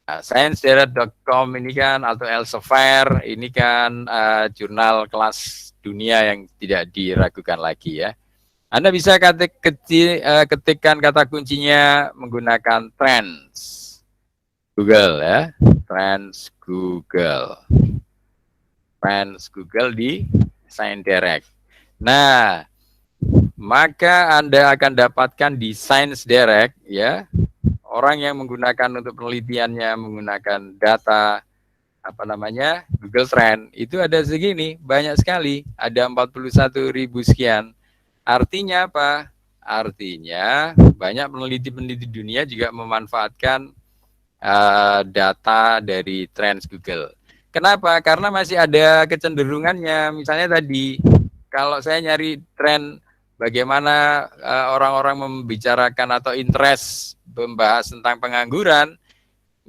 Nah, sciencedirect.com ini kan atau Elsevier ini kan jurnal kelas dunia yang tidak diragukan lagi ya. Anda bisa ketikkan kata kuncinya menggunakan Trends Google ya, Trends Google di Science Direct. Nah, maka Anda akan dapatkan di Science Direct ya, orang yang menggunakan untuk penelitiannya menggunakan data apa namanya Google Trend itu ada segini, banyak sekali, ada 41.000 sekian. Artinya apa? Artinya banyak peneliti-peneliti dunia juga memanfaatkan data dari trends Google. Kenapa? Karena masih ada kecenderungannya. Misalnya tadi, kalau saya nyari tren bagaimana orang-orang membicarakan atau interest membahas tentang pengangguran,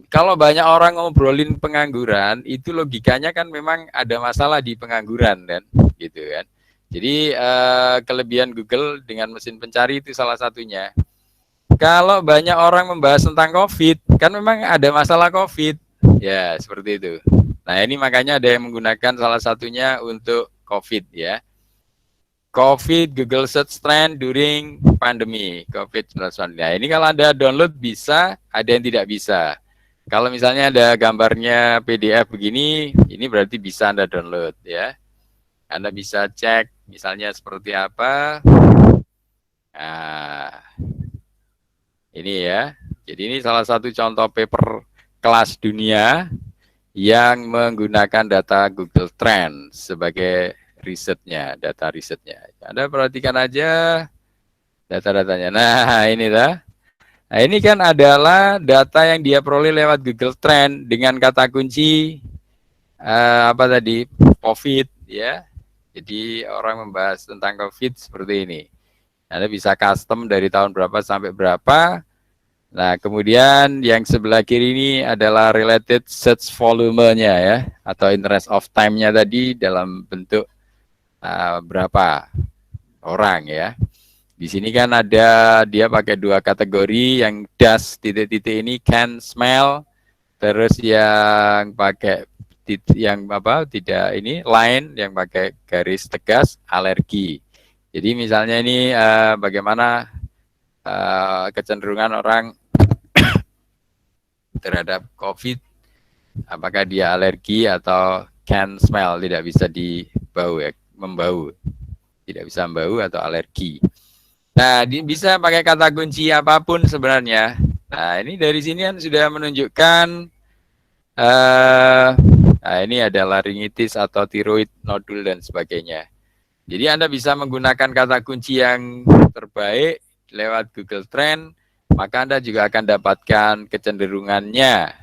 kalau banyak orang ngobrolin pengangguran, itu logikanya kan memang ada masalah di pengangguran kan, gitu kan. Jadi kelebihan Google dengan mesin pencari itu salah satunya. Kalau banyak orang membahas tentang COVID, kan memang ada masalah COVID. Ya, seperti itu. Nah, ini makanya ada yang menggunakan salah satunya untuk COVID ya. COVID Google Search Trend during pandemi COVID-19. Nah, ini kalau Anda download bisa, ada yang tidak bisa. Kalau misalnya ada gambarnya PDF begini, ini berarti bisa Anda download ya. Anda bisa cek misalnya seperti apa. Nah, ini ya. Jadi ini salah satu contoh paper kelas dunia yang menggunakan data Google Trends sebagai risetnya, data risetnya. Anda perhatikan aja data-datanya. Nah, ini dah. Nah, ini kan adalah data yang dia peroleh lewat Google Trend dengan kata kunci apa tadi? COVID ya. Jadi orang membahas tentang COVID seperti ini. Anda bisa custom dari tahun berapa sampai berapa. Nah, kemudian yang sebelah kiri ini adalah related search volume-nya ya, atau interest of time-nya tadi dalam bentuk berapa orang ya. Di sini kan ada dia pakai dua kategori, yang does titik-titik ini can smell, terus yang pakai yang apa tidak ini line yang pakai garis tegas alergi. Jadi misalnya ini bagaimana kecenderungan orang terhadap COVID, apakah dia alergi atau can smell, tidak bisa dibau ya, membau, tidak bisa membau atau alergi. Nah, bisa pakai kata kunci apapun sebenarnya. Nah, ini dari sini kan sudah menunjukkan nah ini ada laringitis atau tiroid nodul dan sebagainya. Jadi Anda bisa menggunakan kata kunci yang terbaik lewat Google Trend, maka Anda juga akan dapatkan kecenderungannya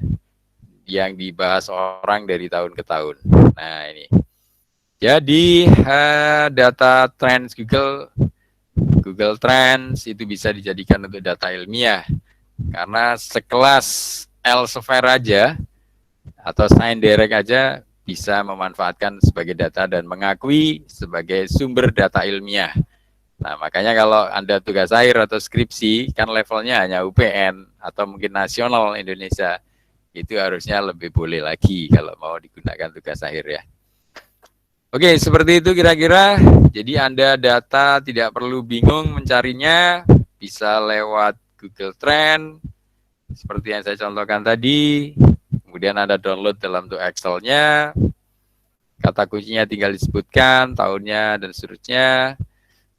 yang dibahas orang dari tahun ke tahun. Nah, ini. Jadi data trends Google Trends itu bisa dijadikan untuk data ilmiah. Karena sekelas Elsevier aja atau ScienDirect aja bisa memanfaatkan sebagai data dan mengakui sebagai sumber data ilmiah. Nah, makanya kalau Anda tugas akhir atau skripsi, kan levelnya hanya UPN atau mungkin nasional Indonesia, itu harusnya lebih boleh lagi kalau mau digunakan tugas akhir ya. Oke, seperti itu kira-kira. Jadi Anda data tidak perlu bingung mencarinya, bisa lewat Google Trend, seperti yang saya contohkan tadi. Kemudian Anda download dalam bentuk Excel-nya, kata kuncinya tinggal disebutkan, tahunnya dan seterusnya.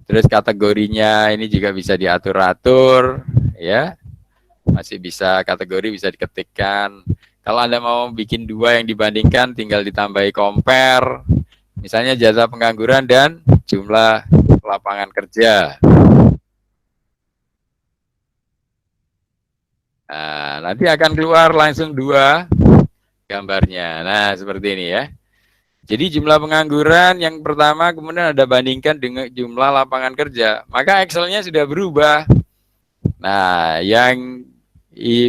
Terus kategorinya ini juga bisa diatur-atur, ya. Masih bisa kategori bisa diketikkan. Kalau Anda mau bikin dua yang dibandingkan, tinggal ditambahi compare. Misalnya jasa pengangguran dan jumlah lapangan kerja. Nah, nanti akan keluar langsung dua gambarnya. Nah, seperti ini ya. Jadi jumlah pengangguran yang pertama, kemudian ada bandingkan dengan jumlah lapangan kerja. Maka Excel-nya sudah berubah. Nah, yang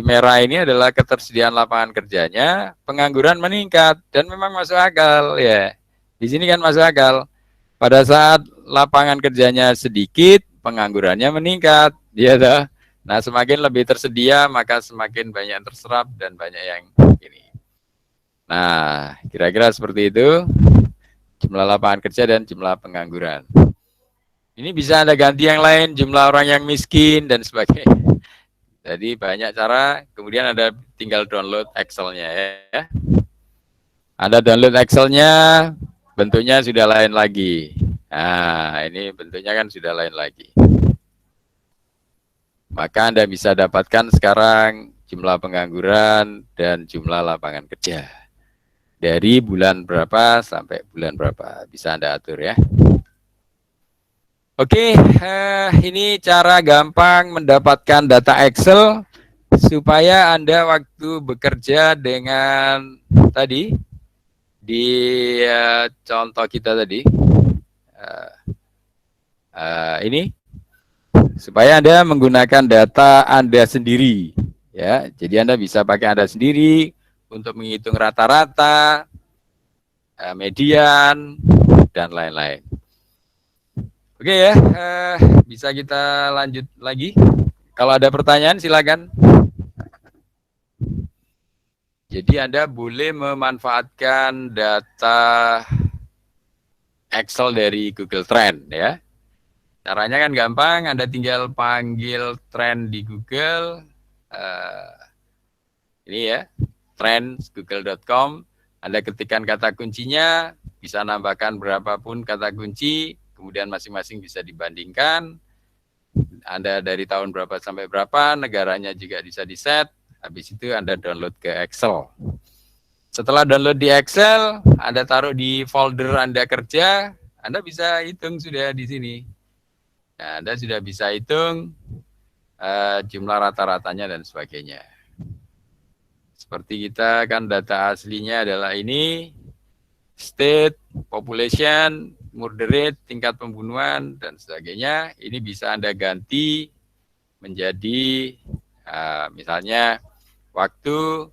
merah ini adalah ketersediaan lapangan kerjanya, pengangguran meningkat dan memang masuk akal ya. Di sini kan masuk akal. Pada saat lapangan kerjanya sedikit, penganggurannya meningkat, ya toh. Nah, semakin lebih tersedia, maka semakin banyak yang terserap dan banyak yang ini. Nah, kira-kira seperti itu. Jumlah lapangan kerja dan jumlah pengangguran. Ini bisa Anda ganti yang lain, jumlah orang yang miskin dan sebagainya. Jadi banyak cara, kemudian Anda tinggal download Excel-nya ya. Anda download Excel-nya, bentuknya sudah lain lagi. Nah, ini bentuknya kan sudah lain lagi. Maka Anda bisa dapatkan sekarang jumlah pengangguran dan jumlah lapangan kerja. Dari bulan berapa sampai bulan berapa. Bisa Anda atur ya. Oke, ini cara gampang mendapatkan data Excel supaya Anda waktu bekerja dengan tadi di contoh kita tadi ini supaya Anda menggunakan data Anda sendiri ya. Jadi Anda bisa pakai Anda sendiri untuk menghitung rata-rata, median dan lain-lain. Oke ya, bisa kita lanjut lagi. Kalau ada pertanyaan silakan. Jadi Anda boleh memanfaatkan data Excel dari Google Trend ya. Caranya kan gampang, Anda tinggal panggil trend di Google. Ini ya, trends.google.com. Anda ketikkan kata kuncinya, bisa nambahkan berapapun kata kunci, kemudian masing-masing bisa dibandingkan. Anda dari tahun berapa sampai berapa, negaranya juga bisa di-set. Habis itu Anda download ke Excel. Setelah download di Excel, Anda taruh di folder Anda kerja, Anda bisa hitung sudah di sini. Nah, Anda sudah bisa hitung jumlah rata-ratanya dan sebagainya. Seperti kita kan data aslinya adalah ini, state, population, murder rate, tingkat pembunuhan, dan sebagainya. Ini bisa Anda ganti menjadi misalnya waktu,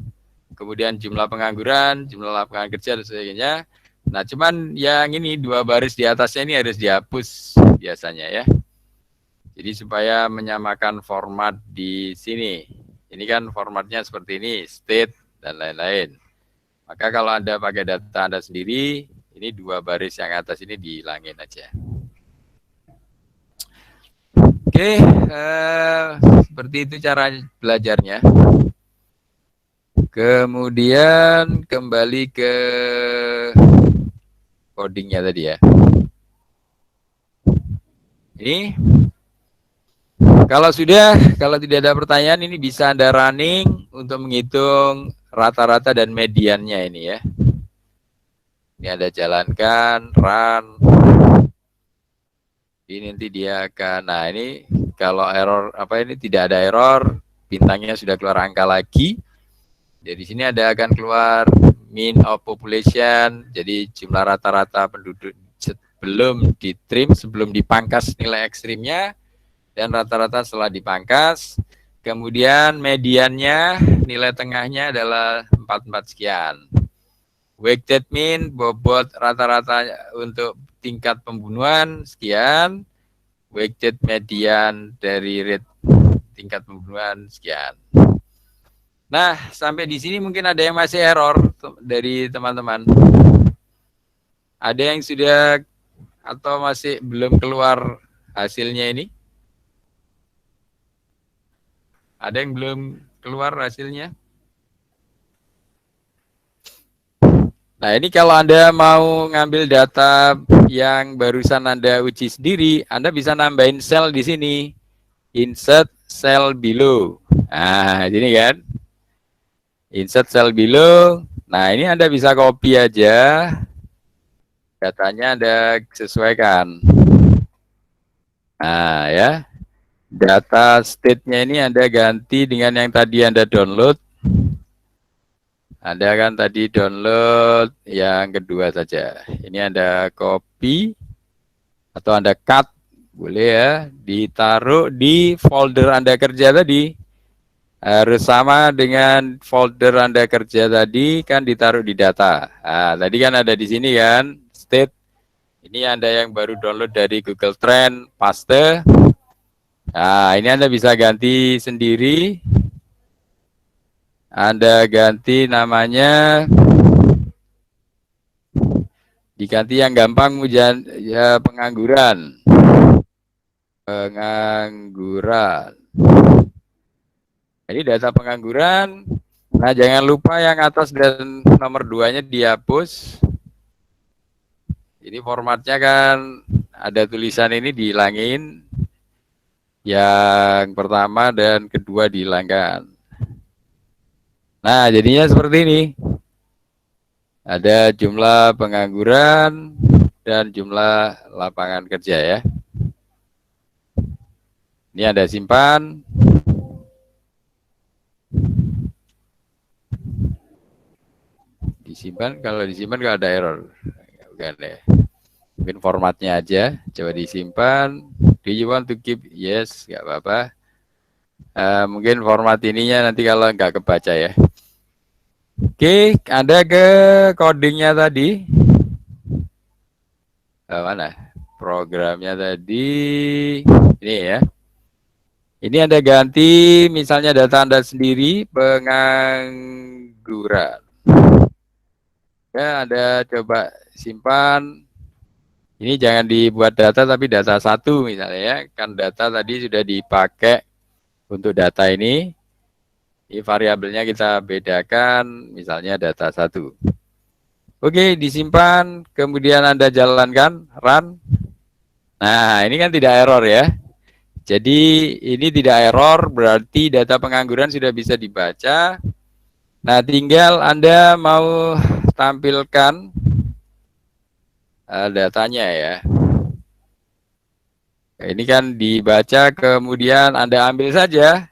kemudian jumlah pengangguran, jumlah lapangan kerja, dan sebagainya. Nah, cuman yang ini 2 baris di atasnya ini harus dihapus biasanya ya. Jadi supaya menyamakan format di sini. Ini kan formatnya seperti ini, state dan lain-lain. Maka kalau Anda pakai data Anda sendiri, ini 2 baris yang atas ini dihilangin aja. Oke, seperti itu cara belajarnya. Kemudian kembali ke codingnya tadi ya. Ini kalau tidak ada pertanyaan, ini bisa Anda running untuk menghitung rata-rata dan mediannya ini ya. Ini Anda jalankan, run. Ini nanti dia akan, nah ini kalau error tidak ada error, bintangnya sudah keluar angka lagi. Jadi sini ada akan keluar mean of population, jadi jumlah rata-rata penduduk sebelum ditrim, sebelum dipangkas nilai ekstrimnya, dan rata-rata setelah dipangkas. Kemudian mediannya, nilai tengahnya adalah 44 sekian. Weighted mean, bobot rata-rata untuk tingkat pembunuhan sekian. Weighted median dari rate tingkat pembunuhan sekian. Nah, sampai di sini mungkin ada yang masih error dari teman-teman. Ada yang sudah atau masih belum keluar hasilnya ini? Ada yang belum keluar hasilnya? Nah, ini kalau Anda mau ngambil data yang barusan Anda uji sendiri, Anda bisa nambahin sel di sini. Insert cell below. Nah, ini kan. Insert cell below. Nah, ini Anda bisa copy aja. Datanya Anda sesuaikan. Nah, ya. Data state-nya ini Anda ganti dengan yang tadi Anda download. Anda kan tadi download yang kedua saja. Ini Anda copy atau Anda cut. Boleh ya. Ditaruh di folder Anda kerja tadi. Harus sama dengan folder Anda kerja tadi, kan ditaruh di data. Nah, tadi kan ada di sini kan, state. Ini Anda yang baru download dari Google Trend, paste. Nah, ini Anda bisa ganti sendiri. Anda ganti namanya. Diganti yang gampang, ya, pengangguran. Pengangguran. Ini data pengangguran. Nah, jangan lupa yang atas dan nomor 2-nya dihapus. Ini formatnya kan ada tulisan ini dihilangin. Yang pertama dan kedua dihilangkan. Nah, jadinya seperti ini. Ada jumlah pengangguran dan jumlah lapangan kerja ya. Ini Anda simpan. Disimpan, kalau disimpan kalau ada error. Bukan ya. Mungkin formatnya aja. Coba disimpan. Do you want to keep? Yes, nggak apa-apa. Mungkin format ininya nanti kalau nggak kebaca ya. Oke, Anda ke codingnya tadi. Mana? Programnya tadi. Ini ya. Ini Anda ganti misalnya data Anda sendiri, pengangguran. Ya, Anda coba simpan. Ini jangan dibuat data tapi data satu misalnya ya. Kan data tadi sudah dipakai untuk data ini. Ini variabelnya kita bedakan misalnya data satu. Oke, disimpan, kemudian Anda jalankan, run. Nah, ini kan tidak error ya. Jadi ini tidak error, berarti data pengangguran sudah bisa dibaca. Nah, tinggal Anda mau tampilkan datanya ya. Ini kan dibaca, kemudian Anda ambil saja.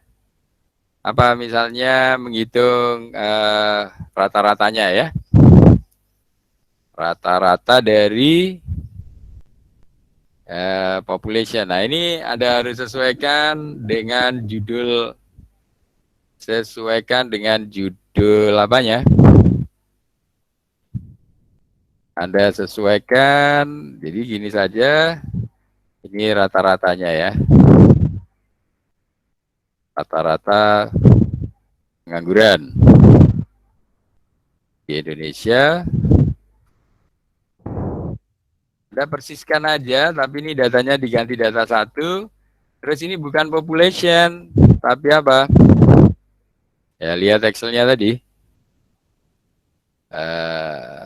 Apa misalnya menghitung rata-ratanya ya. Rata-rata dari population. Nah, ini Anda harus sesuaikan dengan judul. Sesuaikan dengan judul apanya? Anda sesuaikan, jadi gini saja, ini rata-ratanya ya. Rata-rata pengangguran di Indonesia. Anda persiskan aja, tapi ini datanya diganti data satu. Terus ini bukan population, tapi apa? Ya, lihat Excel-nya tadi.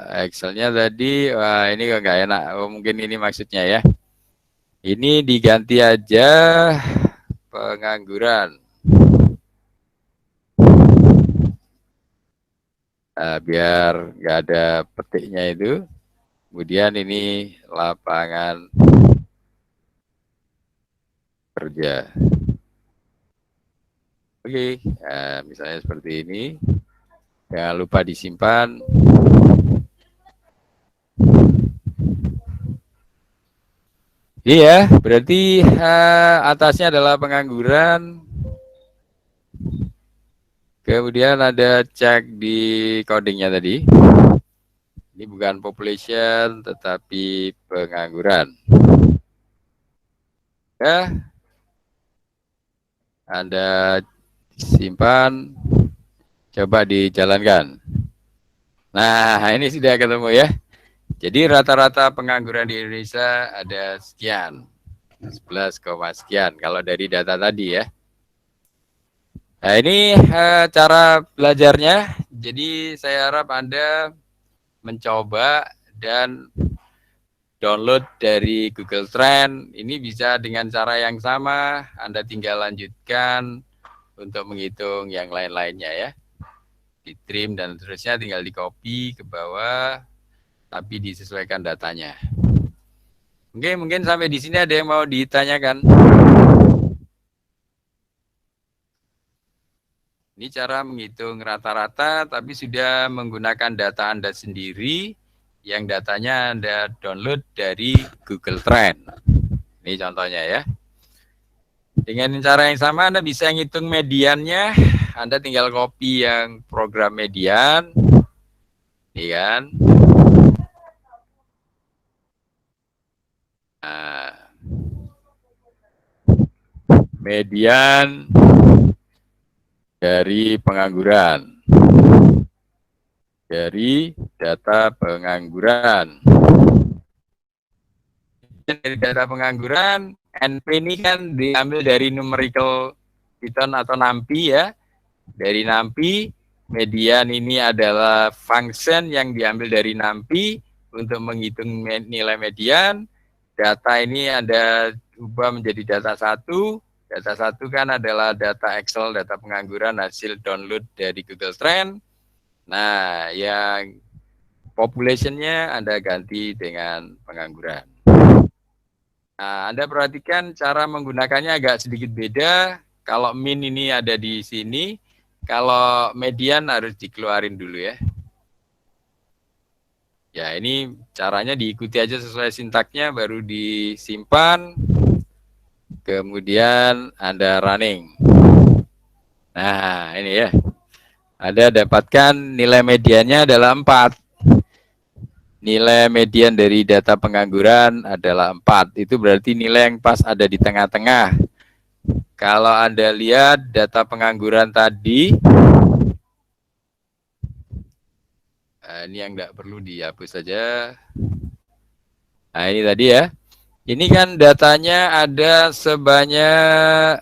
Excel-nya tadi, wah ini kok nggak enak. Oh, mungkin ini maksudnya ya. Ini diganti aja pengangguran. Biar nggak ada petiknya itu. Kemudian ini lapangan kerja. Oke, misalnya seperti ini. Jangan lupa disimpan. Iya, berarti atasnya adalah pengangguran. Kemudian ada cek di codingnya tadi. Ini bukan population, tetapi pengangguran. Ya, Anda simpan, coba dijalankan. Nah, ini sudah ketemu ya. Jadi rata-rata pengangguran di Indonesia ada sekian, 11, sekian kalau dari data tadi ya. Nah, ini cara belajarnya. Jadi saya harap Anda mencoba dan download dari Google Trend. Ini bisa dengan cara yang sama. Anda tinggal lanjutkan untuk menghitung yang lain-lainnya ya. Di trim dan seterusnya tinggal di copy ke bawah, tapi disesuaikan datanya. Oke, mungkin sampai di sini ada yang mau ditanyakan. Ini cara menghitung rata-rata, tapi sudah menggunakan data Anda sendiri, yang datanya Anda download dari Google Trend. Ini contohnya ya. Dengan cara yang sama Anda bisa ngitung mediannya. Anda tinggal copy yang program median. Ini kan. Nah, median dari pengangguran. Dari data pengangguran. Dari data pengangguran, NP ini kan diambil dari numerical Python atau NumPy ya. Dari NumPy, median ini adalah function yang diambil dari NumPy untuk menghitung nilai median. Data ini Anda ubah menjadi data satu. Data satu kan adalah data Excel, data pengangguran hasil download dari Google Trend. Nah, yang population-nya Anda ganti dengan pengangguran. Nah, Anda perhatikan cara menggunakannya agak sedikit beda. Kalau min ini ada di sini, kalau median harus dikeluarin dulu ya. Ya, ini caranya diikuti aja sesuai sintaknya, baru disimpan, kemudian Anda running. Nah, ini ya. Anda dapatkan nilai mediannya adalah 4. Nilai median dari data pengangguran adalah 4. Itu berarti nilai yang pas ada di tengah-tengah. Kalau Anda lihat data pengangguran tadi, ini yang tidak perlu dihapus saja. Nah, ini tadi ya. Ini kan datanya ada sebanyak,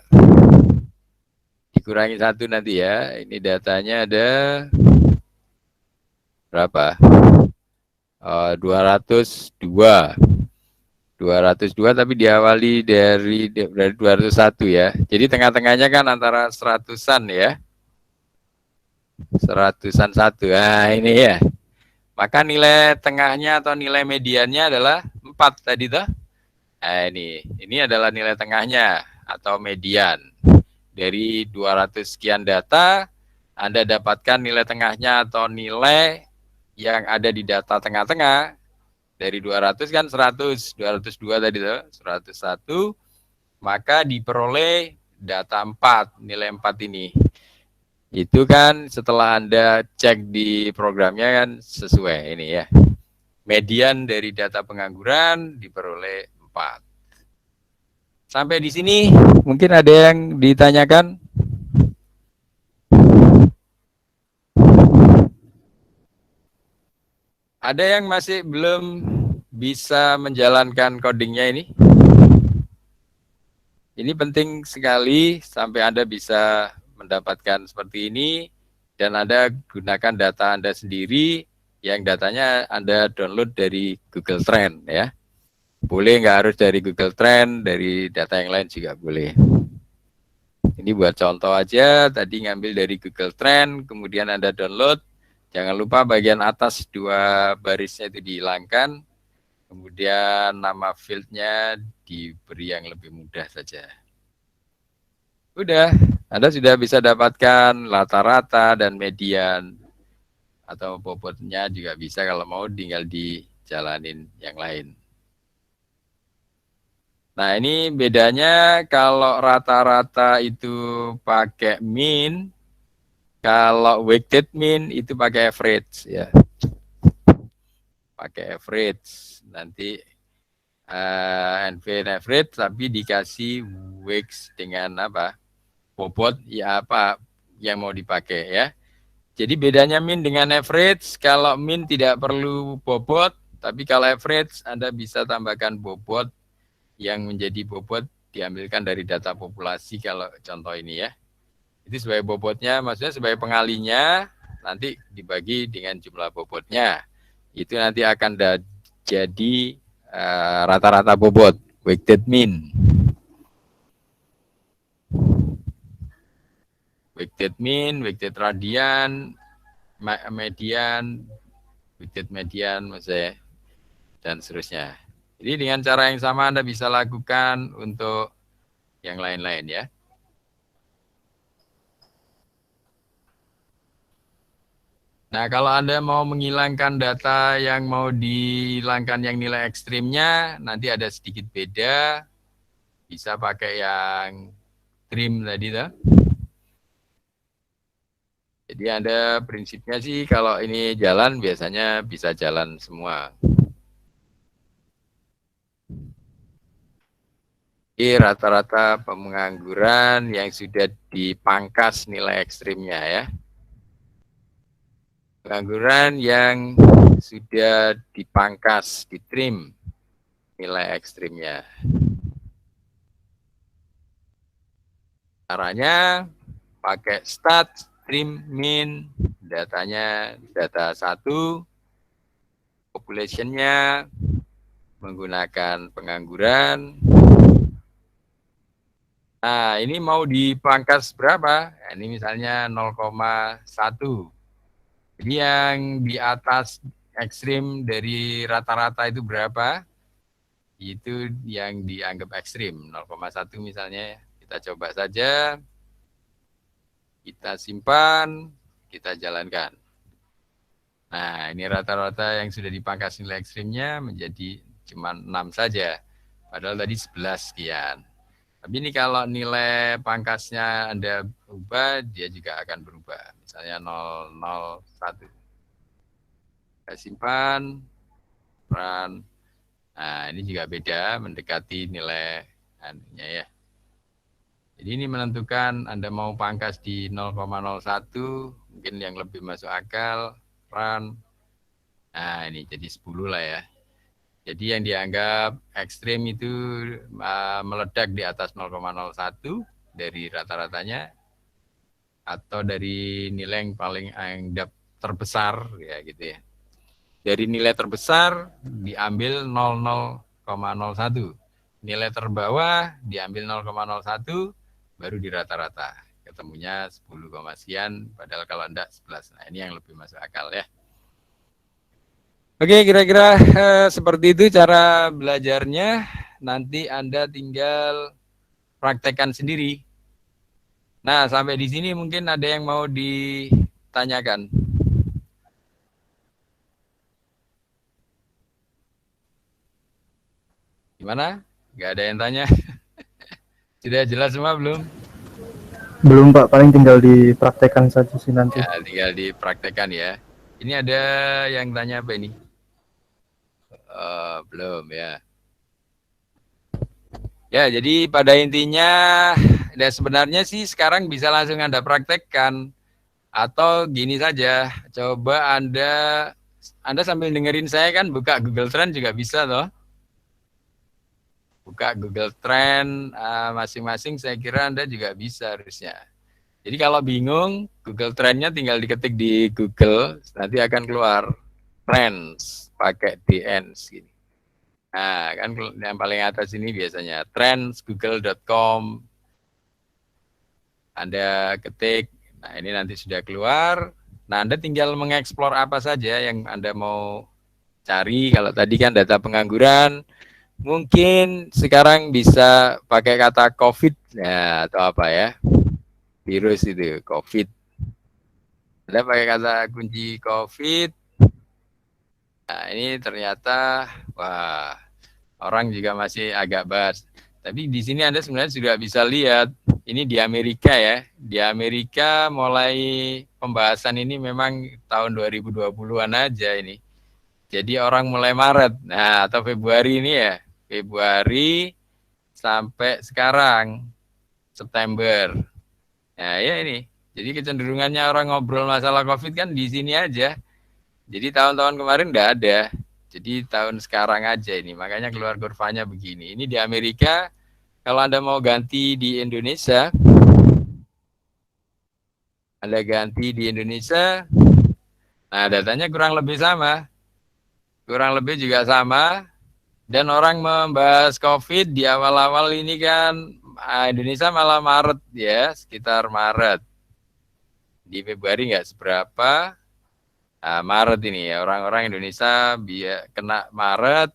dikurangi 1 nanti ya. Ini datanya ada berapa? 202. 202 tapi diawali dari 201 ya. Jadi tengah-tengahnya kan antara 100-an ya. 100-an 1. Nah, ini ya. Maka nilai tengahnya atau nilai mediannya adalah 4 tadi toh. Nah, ini adalah nilai tengahnya atau median. Dari 200 sekian data, Anda dapatkan nilai tengahnya atau nilai yang ada di data tengah-tengah. Dari 200 kan 100, 202 tadi tuh, 101, maka diperoleh data 4, nilai 4 ini. Itu kan setelah Anda cek di programnya kan sesuai ini ya. Median dari data pengangguran diperoleh 4. Sampai di sini mungkin ada yang ditanyakan? Ada yang masih belum bisa menjalankan codingnya ini? Ini penting sekali sampai Anda bisa mendapatkan seperti ini dan Anda gunakan data Anda sendiri yang datanya Anda download dari Google Trend ya. Boleh nggak harus dari Google Trend, dari data yang lain juga boleh. Ini buat contoh aja, tadi ngambil dari Google Trend, kemudian Anda download. Jangan lupa bagian atas 2 barisnya itu dihilangkan. Kemudian nama fieldnya diberi yang lebih mudah saja. Udah, Anda sudah bisa dapatkan rata-rata dan median. Atau bobotnya juga bisa kalau mau tinggal dijalanin yang lain. Nah, ini bedanya kalau rata-rata itu pakai mean, kalau weighted mean itu pakai average ya. Pakai average. Nanti NV average tapi dikasih weights dengan apa? Bobot ya apa yang mau dipakai ya. Jadi bedanya mean dengan average, kalau mean tidak perlu bobot, tapi kalau average Anda bisa tambahkan bobot yang menjadi bobot diambilkan dari data populasi kalau contoh ini ya. Itu sebagai bobotnya, maksudnya sebagai pengalinya, nanti dibagi dengan jumlah bobotnya. Itu nanti akan jadi rata-rata bobot, weighted mean. Weighted mean, weighted radian, median, weighted median, maksudnya, dan seterusnya. Jadi dengan cara yang sama Anda bisa lakukan untuk yang lain-lain ya. Nah, kalau Anda mau menghilangkan data yang mau dihilangkan yang nilai ekstrimnya, nanti ada sedikit beda. Bisa pakai yang trim tadi tuh. Jadi Anda prinsipnya sih kalau ini jalan biasanya bisa jalan semua. Ini rata-rata pengangguran yang sudah dipangkas nilai ekstrimnya ya. Pengangguran yang sudah dipangkas, ditrim nilai ekstrimnya. Caranya pakai stat, trim, min, datanya data 1, population-nya menggunakan pengangguran. Nah, ini mau dipangkas berapa? Ini misalnya 0,1. Jadi yang di atas ekstrim dari rata-rata itu berapa? Itu yang dianggap ekstrim, 0,1 misalnya. Kita coba saja, kita simpan, kita jalankan. Nah, ini rata-rata yang sudah dipangkas nilai ekstrimnya menjadi cuma 6 saja. Padahal tadi 11 sekian. Tapi ini kalau nilai pangkasnya Anda ubah, dia juga akan berubah. Misalnya 001. Kita simpan, run. Nah, ini juga beda, mendekati nilai anunya ya. Jadi ini menentukan Anda mau pangkas di 0,01, mungkin yang lebih masuk akal, run. Nah, ini jadi 10 lah ya. Jadi yang dianggap ekstrim itu meledak di atas 0,01 dari rata-ratanya, atau dari nilai yang paling anggap terbesar ya gitu ya. Dari nilai terbesar diambil 00,01. Nilai terbawah diambil 0,01 baru di rata-rata. Ketemunya 10, sekian padahal kalau enggak 11. Nah, ini yang lebih masuk akal ya. Oke, kira-kira seperti itu cara belajarnya. Nanti Anda tinggal praktekkan sendiri. Nah, sampai di sini mungkin ada yang mau ditanyakan. Gimana? Nggak ada yang tanya? Sudah jelas semua belum? Belum Pak, paling tinggal dipraktekkan saja sih nanti. Ya, tinggal dipraktekkan ya. Ini ada yang tanya apa ini? Belum ya. Ya, jadi pada intinya, ya sebenarnya sih sekarang bisa langsung Anda praktekkan. Atau gini saja, coba Anda sambil dengerin saya kan buka Google Trend juga bisa toh. Buka Google Trend masing-masing, saya kira Anda juga bisa harusnya. Jadi kalau bingung, Google Trend-nya tinggal diketik di Google, nanti akan keluar trends pakai DNs gini. Nah, kan yang paling atas ini biasanya trends google.com. Anda ketik, nah ini nanti sudah keluar. Nah, Anda tinggal mengeksplor apa saja yang Anda mau cari. Kalau tadi kan data pengangguran, mungkin sekarang bisa pakai kata COVID ya, atau apa ya, virus itu, COVID. Anda pakai kata kunci COVID. Nah, ini ternyata, wah, orang juga masih agak bahas. Tapi di sini Anda sebenarnya sudah bisa lihat, ini di Amerika ya. Di Amerika mulai pembahasan ini memang tahun 2020-an aja ini. Jadi orang mulai Maret, nah atau Februari ini ya. Februari sampai sekarang, September. Nah ya ini. Jadi kecenderungannya orang ngobrol masalah COVID kan di sini aja. Jadi tahun-tahun kemarin enggak ada. Jadi tahun sekarang aja ini. Makanya keluar kurvanya begini. Ini di Amerika. Kalau Anda mau ganti di Indonesia, Anda ganti di Indonesia. Nah, datanya kurang lebih sama. Kurang lebih juga sama. Dan orang membahas COVID di awal-awal ini kan Indonesia malah Maret ya, sekitar Maret. Di Februari nggak seberapa. Nah, Maret ini ya, orang-orang Indonesia kena Maret,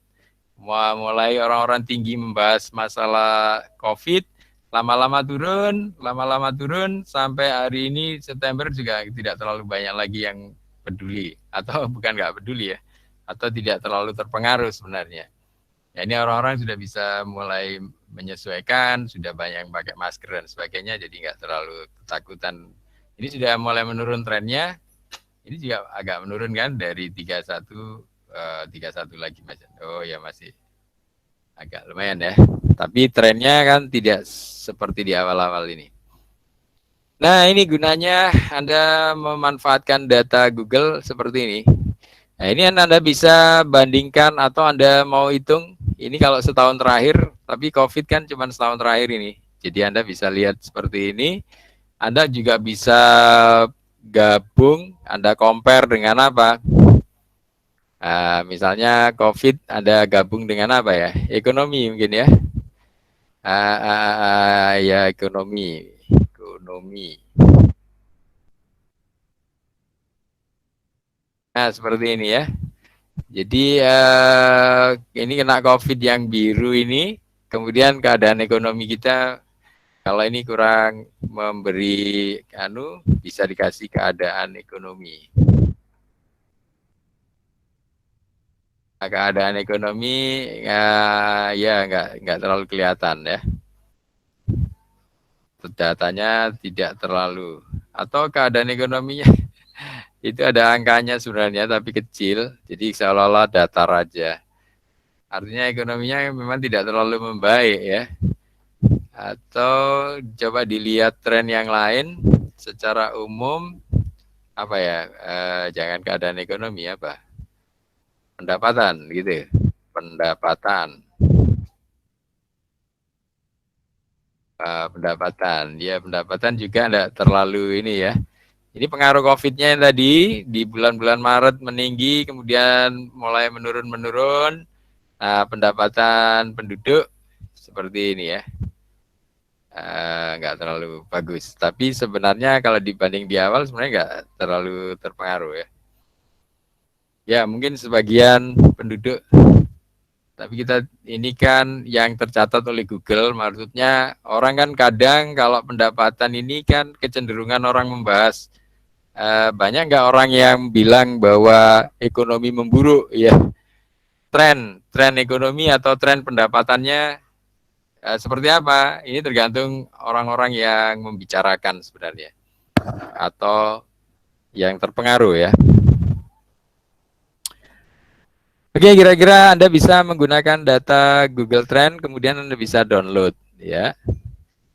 mulai orang-orang tinggi membahas masalah COVID, lama-lama turun, sampai hari ini September juga tidak terlalu banyak lagi yang peduli, atau bukan nggak peduli ya, atau tidak terlalu terpengaruh sebenarnya. Ya, ini orang-orang sudah bisa mulai menyesuaikan, sudah banyak yang pakai masker dan sebagainya, jadi nggak terlalu ketakutan. Ini sudah mulai menurun trennya. Ini juga agak menurun kan dari 31 lagi Mas. Oh ya masih agak lumayan ya. Tapi trennya kan tidak seperti di awal-awal ini. Nah, ini gunanya Anda memanfaatkan data Google seperti ini. Nah, ini Anda bisa bandingkan atau Anda mau hitung ini kalau setahun terakhir, tapi COVID kan cuma setahun terakhir ini. Jadi Anda bisa lihat seperti ini. Anda juga bisa gabung, Anda compare dengan apa? Misalnya COVID, Anda gabung dengan apa ya? Ekonomi mungkin ya? Ya ekonomi. Nah seperti ini ya. Jadi ini kena COVID yang biru ini, kemudian keadaan ekonomi kita kalau ini kurang memberi bisa dikasih keadaan ekonomi. Nah, keadaan ekonomi ya nggak terlalu kelihatan ya. Datanya tidak terlalu, atau keadaan ekonominya itu ada angkanya sebenarnya tapi kecil, jadi seolah-olah datar aja. Artinya ekonominya memang tidak terlalu membaik ya. Atau coba dilihat tren yang lain secara umum apa ya, jangan keadaan ekonomi apa, pendapatan gitu, pendapatan. Pendapatan, ya pendapatan juga tidak terlalu ini ya. Ini pengaruh COVID-nya yang tadi di bulan-bulan Maret meninggi, kemudian mulai menurun-menurun. Nah, pendapatan penduduk seperti ini ya, nggak terlalu bagus. Tapi sebenarnya kalau dibanding di awal sebenarnya nggak terlalu terpengaruh ya. Ya mungkin sebagian penduduk. Tapi kita ini kan yang tercatat oleh Google, maksudnya orang kan kadang kalau pendapatan ini kan kecenderungan orang membahas, banyak nggak orang yang bilang bahwa ekonomi memburuk ya, tren ekonomi atau tren pendapatannya seperti apa? Ini tergantung orang-orang yang membicarakan sebenarnya atau yang terpengaruh ya. Oke, kira-kira Anda bisa menggunakan data Google Trend, kemudian Anda bisa download ya.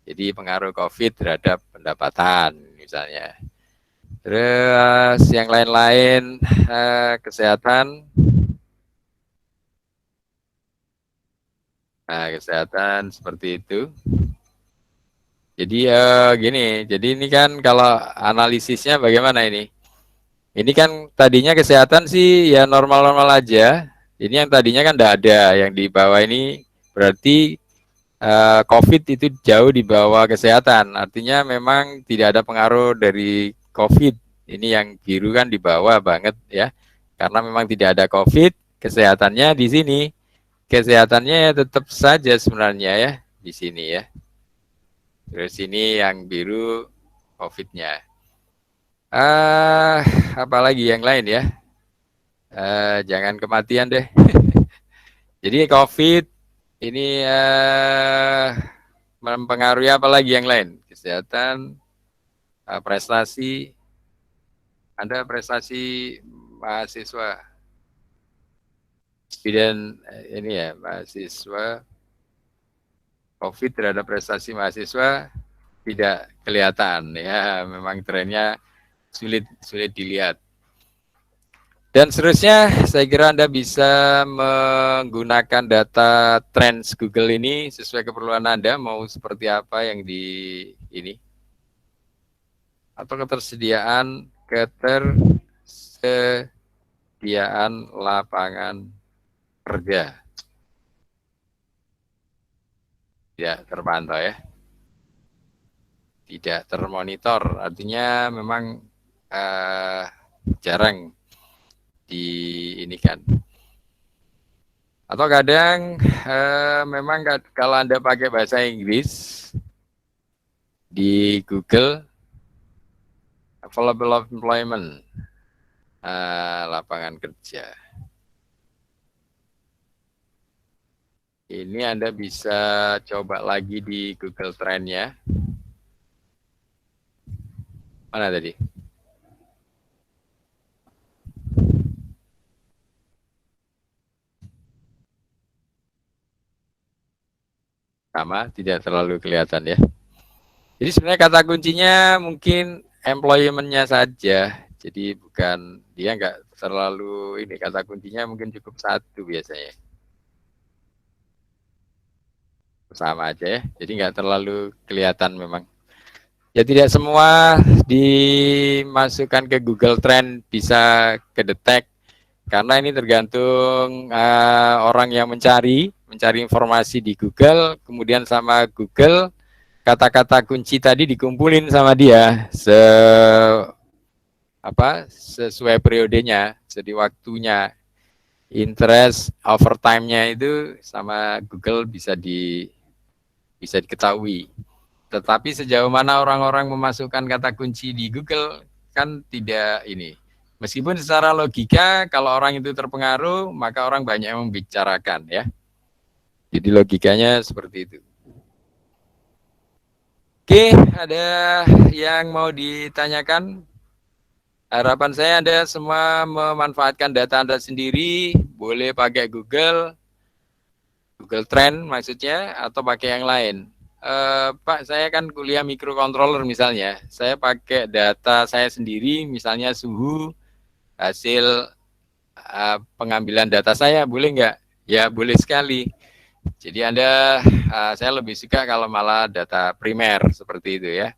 Jadi pengaruh COVID terhadap pendapatan misalnya. Terus yang lain-lain, kesehatan. Nah, kesehatan seperti itu. Jadi gini, jadi ini kan kalau analisisnya bagaimana ini? Ini kan tadinya kesehatan sih ya normal-normal aja. Ini yang tadinya kan tidak ada, yang di bawah ini berarti COVID itu jauh di bawah kesehatan. Artinya memang tidak ada pengaruh dari COVID. Ini yang biru kan di bawah banget ya. Karena memang tidak ada COVID, kesehatannya di sini. Kesehatannya ya tetap saja sebenarnya ya di sini ya. Terus ini yang biru COVID-nya. Apalagi yang lain ya. Jangan kematian deh. Jadi COVID ini mempengaruhi apa lagi yang lain? Kesehatan, prestasi. Anda prestasi mahasiswa. Dan ini ya, mahasiswa COVID terhadap prestasi mahasiswa tidak kelihatan ya, memang trennya sulit dilihat. Dan seterusnya, saya kira Anda bisa menggunakan data trends Google ini sesuai keperluan Anda, mau seperti apa yang di ini. Atau ketersediaan lapangan kerja. Tidak terpantau ya. Tidak termonitor, artinya memang jarang di ini kan. Atau kadang memang kalau Anda pakai bahasa Inggris di Google, available of employment, lapangan kerja. Ini Anda bisa coba lagi di Google Trend-nya. Mana tadi? Sama, tidak terlalu kelihatan ya. Jadi sebenarnya kata kuncinya mungkin employment-nya saja. Jadi bukan, dia nggak terlalu ini, kata kuncinya mungkin cukup satu biasanya. Sama aja ya, jadi nggak terlalu kelihatan memang. Ya tidak semua dimasukkan ke Google Trend bisa kedetek, karena ini tergantung orang yang mencari informasi di Google, kemudian sama Google kata-kata kunci tadi dikumpulin sama dia sesuai periodenya, jadi waktunya. interest overtime-nya itu sama Google bisa diketahui. Tetapi sejauh mana orang-orang memasukkan kata kunci di Google kan tidak ini. Meskipun secara logika kalau orang itu terpengaruh maka orang banyak yang membicarakan ya. Jadi logikanya seperti itu. Oke, ada yang mau ditanyakan? Harapan saya Anda semua memanfaatkan data Anda sendiri, boleh pakai Google Trend maksudnya, atau pakai yang lain. Pak, saya kan kuliah microcontroller misalnya, saya pakai data saya sendiri, misalnya suhu, hasil pengambilan data saya, boleh nggak? Ya, boleh sekali. Jadi saya lebih suka kalau malah data primer seperti itu ya.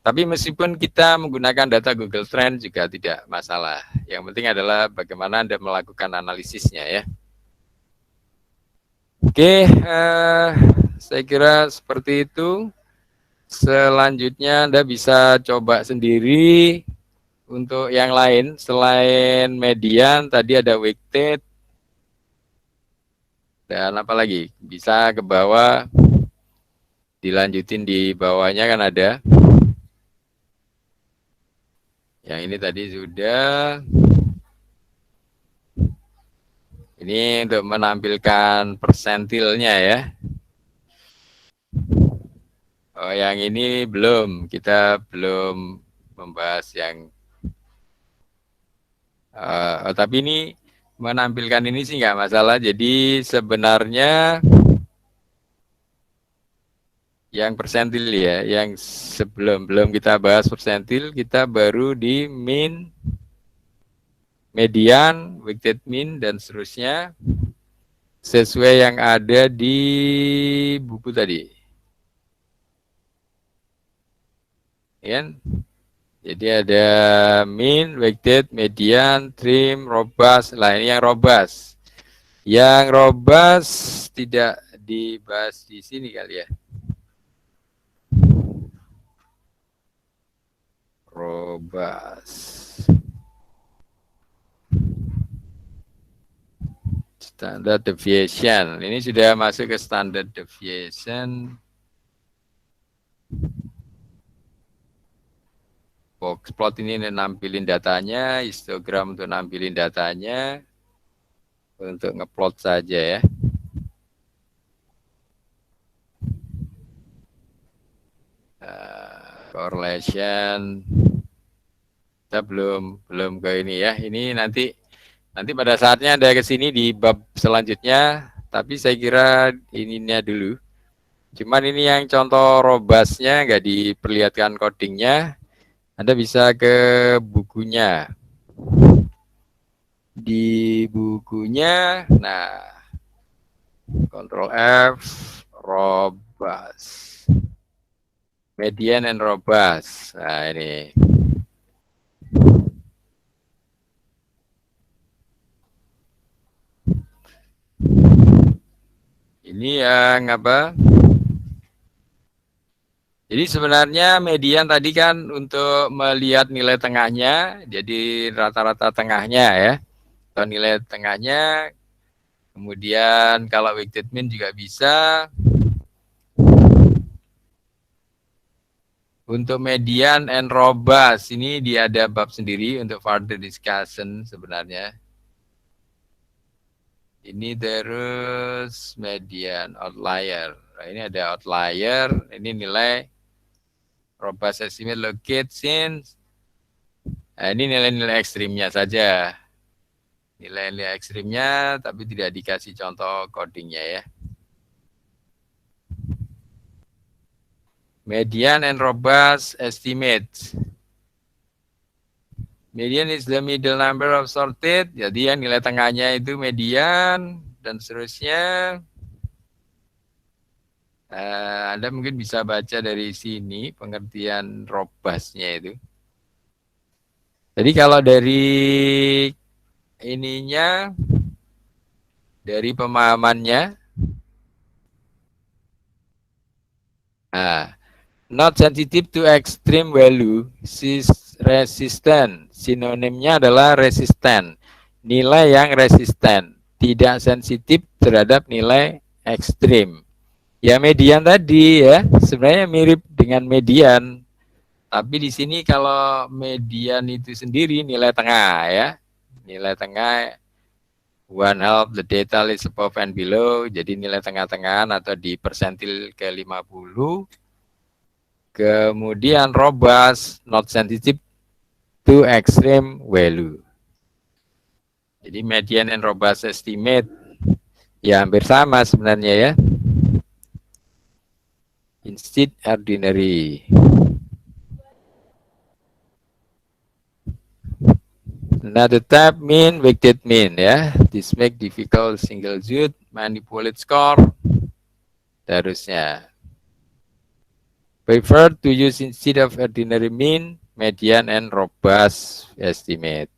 Tapi meskipun kita menggunakan data Google Trend juga tidak masalah. Yang penting adalah bagaimana Anda melakukan analisisnya ya. Oke, saya kira seperti itu. Selanjutnya Anda bisa coba sendiri untuk yang lain. Selain median, tadi ada weighted. Dan apa lagi? Bisa ke bawah, dilanjutin di bawahnya kan ada. Yang ini tadi sudah. Ini untuk menampilkan persentilnya ya. Oh, yang ini belum. Kita belum membahas yang. Tapi ini menampilkan ini sih nggak masalah. Jadi sebenarnya yang persentil ya, yang belum kita bahas persentil, kita baru di mean, median, weighted mean dan seterusnya sesuai yang ada di buku tadi. Ya. Jadi ada mean, weighted, median, trim, robust. Lah ini yang robust. Yang robust tidak dibahas di sini kali ya. Robust. Standard deviation. Ini sudah masuk ke standard deviation. Box plot ini nampilin datanya, histogram untuk nampilin datanya. Untuk ngeplot saja ya. Correlation. Kita belum ke ini ya. Ini nanti pada saatnya ada ke sini di bab selanjutnya, tapi saya kira ininya dulu. Cuman ini yang contoh robustnya nggak diperlihatkan codingnya. Anda bisa ke bukunya. Di bukunya, nah, Ctrl F, robust. Median and robust. Nah, ini. Ini yang apa? Jadi sebenarnya median tadi kan untuk melihat nilai tengahnya, jadi rata-rata tengahnya ya, atau nilai tengahnya. Kemudian kalau weighted mean juga bisa. Untuk median and robust, ini dia ada bab sendiri untuk further discussion sebenarnya. Ini terus median outlier. Nah, ini ada outlier, ini nilai robust estimate locate since. Nah, ini nilai-nilai ekstrimnya saja. Nilai-nilai ekstrimnya, tapi tidak dikasih contoh codingnya ya. Median and robust estimate. Median is the middle number of sorted. Jadi yang nilai tengahnya itu median dan seterusnya. Anda mungkin bisa baca dari sini pengertian robustnya itu. Jadi kalau dari ininya, dari pemahamannya, not sensitive to extreme value, resistant. Sinonimnya adalah resistant. nilai yang resisten, tidak sensitif terhadap nilai ekstrim. Ya median tadi ya, sebenarnya mirip dengan median. Tapi di sini kalau median itu sendiri nilai tengah ya. Nilai tengah one half the data is above and below, jadi nilai tengah-tengahan atau di persentil ke 50. Kemudian robust, not sensitive to extreme value. Jadi median and robust estimate ya hampir sama sebenarnya ya. Instead ordinary. Nah, the type mean, weighted mean ya. This make difficult single zut, manipulate score. Terusnya. Prefer to use instead of ordinary mean, median and robust estimate.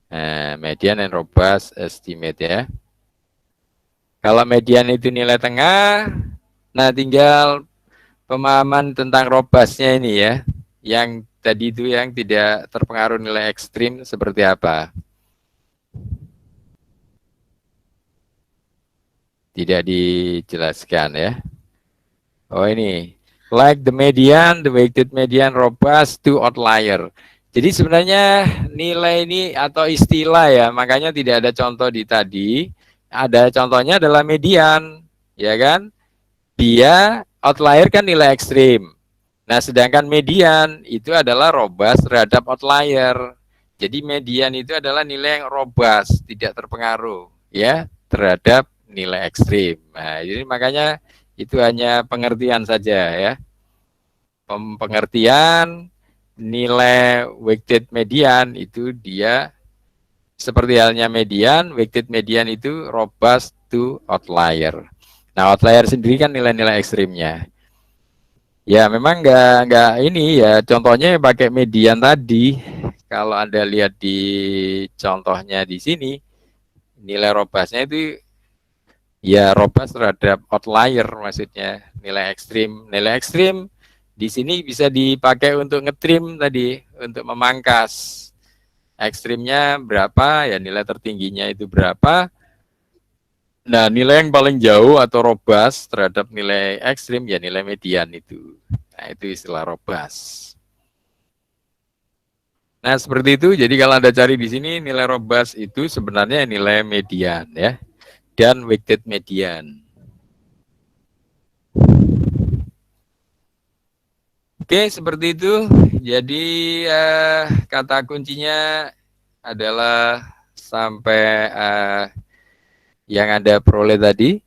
Nah, median and robust estimate ya. Kalau median itu nilai tengah, nah tinggal pemahaman tentang robustnya ini ya. Yang tadi itu yang tidak terpengaruh nilai ekstrim seperti apa. Tidak dijelaskan ya. Oh ini, like the median, the weighted median robust to outlier. Jadi sebenarnya nilai ini atau istilah ya, makanya tidak ada contoh di tadi. Ada contohnya adalah median, ya kan? Dia outlier kan nilai ekstrim. Nah, sedangkan median itu adalah robust terhadap outlier. Jadi median itu adalah nilai yang robust, tidak terpengaruh ya terhadap nilai ekstrim. Nah, jadi makanya itu hanya pengertian saja ya. Pengertian nilai weighted median itu dia seperti halnya median, weighted median itu robust to outlier. Nah, outlier sendiri kan nilai-nilai ekstrimnya. Ya, memang nggak ini ya. Contohnya pakai median tadi. Kalau Anda lihat di contohnya di sini, nilai robustnya itu ya robust terhadap outlier, maksudnya nilai ekstrim. Nilai ekstrim di sini bisa dipakai untuk ngetrim tadi, untuk memangkas. Ekstrimnya berapa, ya nilai tertingginya itu berapa. Nah, nilai yang paling jauh atau robust terhadap nilai ekstrim, ya nilai median itu. Nah, itu istilah robust. Nah, seperti itu. Jadi kalau Anda cari di sini, nilai robust itu sebenarnya nilai median ya. Dan weighted median. Oke, seperti itu. Jadi kata kuncinya adalah sampai yang Anda peroleh tadi.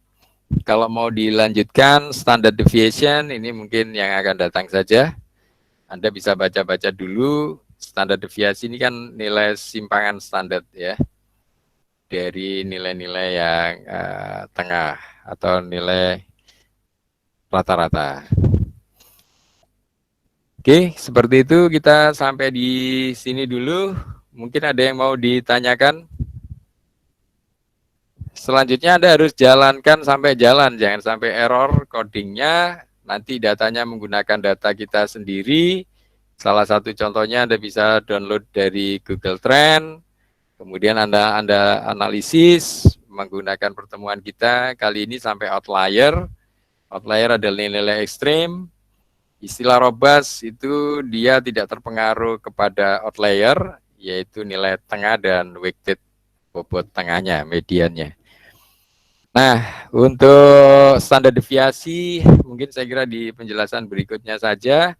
Kalau mau dilanjutkan standard deviation, ini mungkin yang akan datang saja. Anda bisa baca-baca dulu. Standar deviasi ini kan nilai simpangan standar ya. Dari nilai-nilai yang tengah atau nilai rata-rata. Oke, seperti itu kita sampai di sini dulu. Mungkin ada yang mau ditanyakan. Selanjutnya Anda harus jalankan sampai jalan, jangan sampai error codingnya. Nanti datanya menggunakan data kita sendiri. Salah satu contohnya Anda bisa download dari Google Trend. Kemudian Anda analisis menggunakan pertemuan kita kali ini sampai outlier. Outlier adalah nilai ekstrim. Istilah robust itu dia tidak terpengaruh kepada outlier, yaitu nilai tengah dan weighted bobot tengahnya, mediannya. Nah, untuk standar deviasi mungkin saya kira di penjelasan berikutnya saja.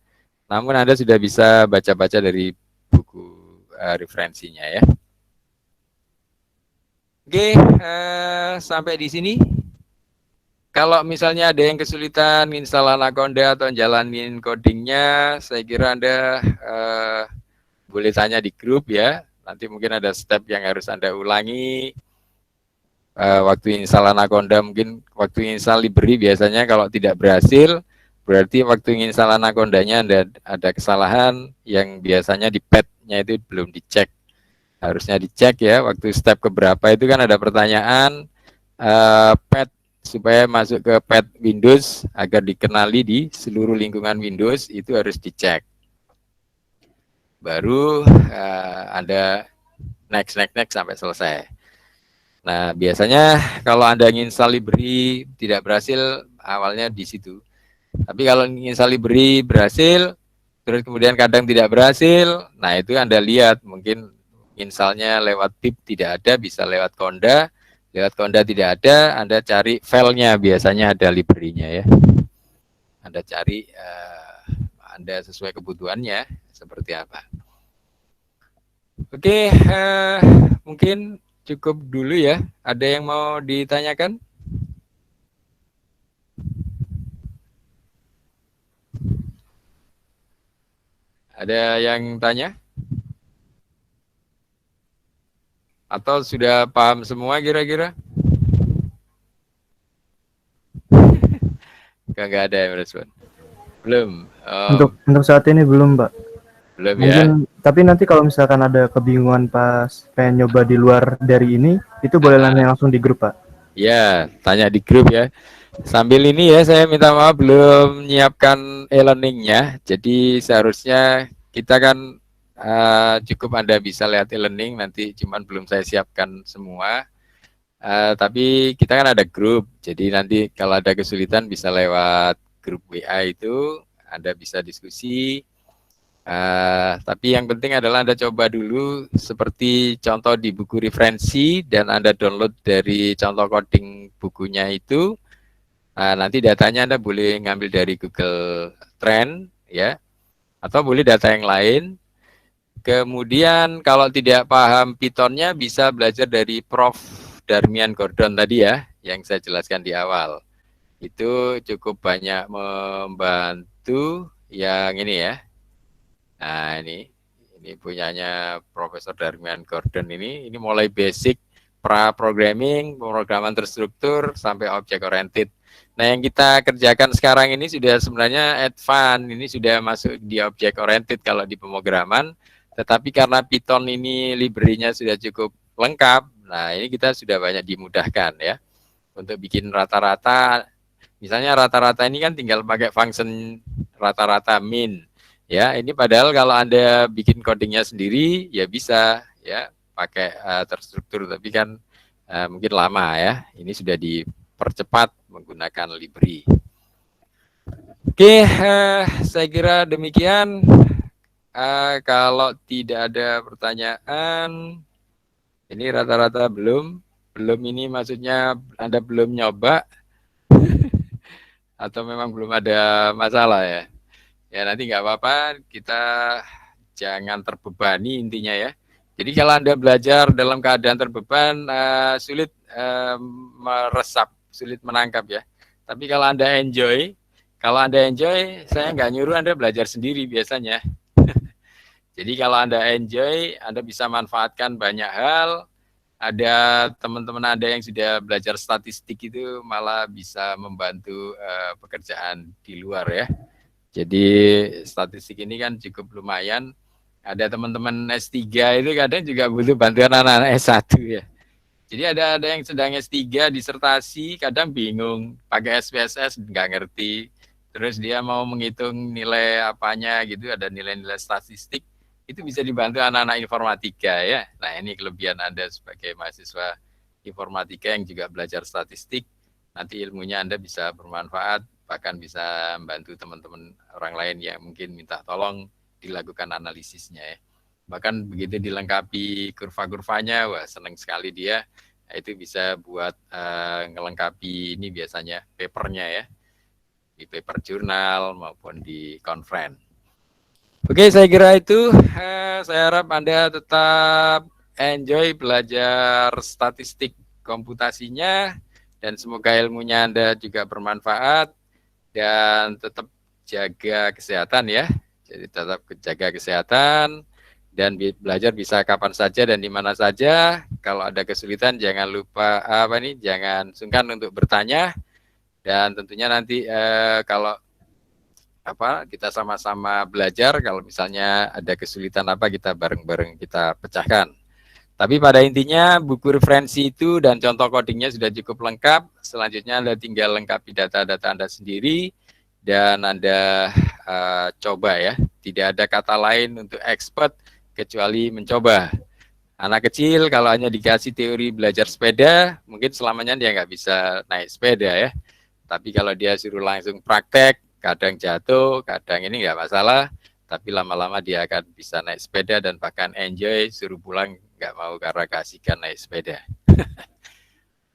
Namun Anda sudah bisa baca-baca dari buku referensinya ya. Oke, sampai di sini. Kalau misalnya ada yang kesulitan install Anaconda atau jalanin codingnya, saya kira Anda boleh tanya di grup ya. Nanti mungkin ada step yang harus Anda ulangi. Waktu install Anaconda, mungkin waktu install Library biasanya kalau tidak berhasil, berarti waktu install Anaconda-nya ada kesalahan yang biasanya di pad-nya itu belum dicek. Harusnya dicek ya, waktu step keberapa itu kan ada pertanyaan pad supaya masuk ke pad Windows agar dikenali di seluruh lingkungan Windows itu harus dicek. Baru Anda next sampai selesai. Nah, biasanya kalau Anda install Libri tidak berhasil, awalnya di situ. Tapi kalau install Libri berhasil, terus kemudian kadang tidak berhasil, nah itu Anda lihat, mungkin installnya lewat pip tidak ada, bisa lewat Conda. Lewat Conda tidak ada, Anda cari filenya, biasanya ada Librinya ya. Anda cari, Anda sesuai kebutuhannya, seperti apa. Oke, mungkin cukup dulu ya. Ada yang mau ditanyakan? Ada yang tanya? Atau sudah paham semua kira-kira? Nggak ada yang merespon. Belum. Untuk saat ini belum, Pak. Belum Mungkin, ya. tapi nanti kalau misalkan ada kebingungan pas pengen nyoba di luar dari ini, itu boleh nanya langsung di grup, Pak. Ya, tanya di grup ya. Sambil ini ya, saya minta maaf belum menyiapkan e-learningnya. Jadi seharusnya kita kan cukup Anda bisa lihat e-learning, nanti cuman belum saya siapkan semua. Tapi kita kan ada grup, jadi nanti kalau ada kesulitan bisa lewat grup WA itu, Anda bisa diskusi. Tapi yang penting adalah Anda coba dulu seperti contoh di buku referensi dan Anda download dari contoh coding bukunya itu. Nanti datanya Anda boleh ngambil dari Google Trend ya, atau boleh data yang lain. Kemudian kalau tidak paham Python-nya bisa belajar dari Prof. Darmian Gordon tadi ya, yang saya jelaskan di awal. Itu cukup banyak membantu yang ini ya. Nah ini punyanya Profesor Darmian Gordon ini mulai basic pra-programming, pemrograman terstruktur, sampai object oriented. Nah yang kita kerjakan sekarang ini sudah sebenarnya advance, ini sudah masuk di object oriented kalau di pemrograman, tetapi karena Python ini library-nya sudah cukup lengkap, nah ini kita sudah banyak dimudahkan ya, untuk bikin rata-rata, misalnya rata-rata ini kan tinggal pakai function rata-rata min, ya ini padahal kalau Anda bikin codingnya sendiri ya bisa ya pakai terstruktur, tapi kan mungkin lama ya, ini sudah dipercepat menggunakan library. Oke, saya kira demikian. Kalau tidak ada pertanyaan, ini rata-rata belum ini maksudnya Anda belum nyoba atau memang belum ada masalah ya? Ya nanti nggak apa-apa, kita jangan terbebani intinya ya. Jadi kalau Anda belajar dalam keadaan terbeban, sulit meresap, sulit menangkap ya. Tapi kalau Anda enjoy, saya nggak nyuruh Anda belajar sendiri biasanya. Jadi kalau Anda enjoy, Anda bisa manfaatkan banyak hal. Ada teman-teman Anda yang sudah belajar statistik itu malah bisa membantu pekerjaan di luar ya. Jadi statistik ini kan cukup lumayan. Ada teman-teman S3 itu kadang juga butuh bantuan anak-anak S1 ya. Jadi ada yang sedang S3 disertasi, kadang bingung, pakai SPSS nggak ngerti. Terus dia mau menghitung nilai apanya gitu, ada nilai-nilai statistik, itu bisa dibantu anak-anak informatika ya. Nah ini kelebihan Anda sebagai mahasiswa informatika yang juga belajar statistik, nanti ilmunya Anda bisa bermanfaat, bahkan bisa membantu teman-teman orang lain yang mungkin minta tolong dilakukan analisisnya ya. Bahkan begitu dilengkapi kurva-kurvanya, wah senang sekali dia. Nah, itu bisa buat ngelengkapi ini biasanya papernya ya, di paper jurnal maupun di conference. Oke, saya kira itu. Saya harap Anda tetap enjoy belajar statistik komputasinya, dan semoga ilmunya Anda juga bermanfaat, dan tetap jaga kesehatan ya. Jadi tetap jaga kesehatan, dan belajar bisa kapan saja dan di mana saja. Kalau ada kesulitan jangan lupa jangan sungkan untuk bertanya, dan tentunya nanti kalau kita sama-sama belajar, kalau misalnya ada kesulitan kita bareng-bareng kita pecahkan. Tapi pada intinya buku referensi itu dan contoh codingnya sudah cukup lengkap. Selanjutnya Anda tinggal lengkapi data-data Anda sendiri dan Anda coba ya. Tidak ada kata lain untuk expert kecuali mencoba. Anak kecil kalau hanya dikasih teori belajar sepeda, mungkin selamanya dia nggak bisa naik sepeda ya. Tapi kalau dia suruh langsung praktek, kadang jatuh, kadang ini nggak masalah. Tapi lama-lama dia akan bisa naik sepeda dan bahkan enjoy, suruh pulang nggak mau karena kasihkan naik sepeda.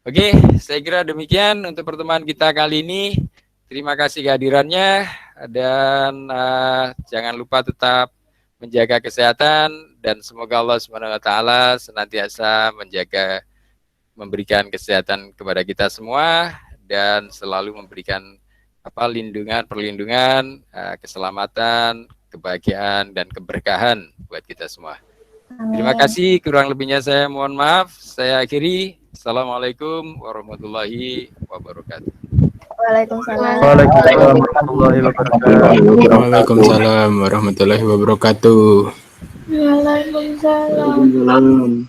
Oke, saya kira demikian untuk pertemuan kita kali ini. Terima kasih kehadirannya dan jangan lupa tetap menjaga kesehatan dan semoga Allah SWT senantiasa menjaga, memberikan kesehatan kepada kita semua dan selalu memberikan perlindungan, keselamatan, kebahagiaan dan keberkahan buat kita semua. Terima kasih, kurang lebihnya saya mohon maaf. Saya akhiri. Assalamualaikum warahmatullahi wabarakatuh. Waalaikumsalam. Waalaikumsalam warahmatullahi wabarakatuh. Waalaikumsalam warahmatullahi wabarakatuh. Waalaikumsalam. Waalaikumsalam.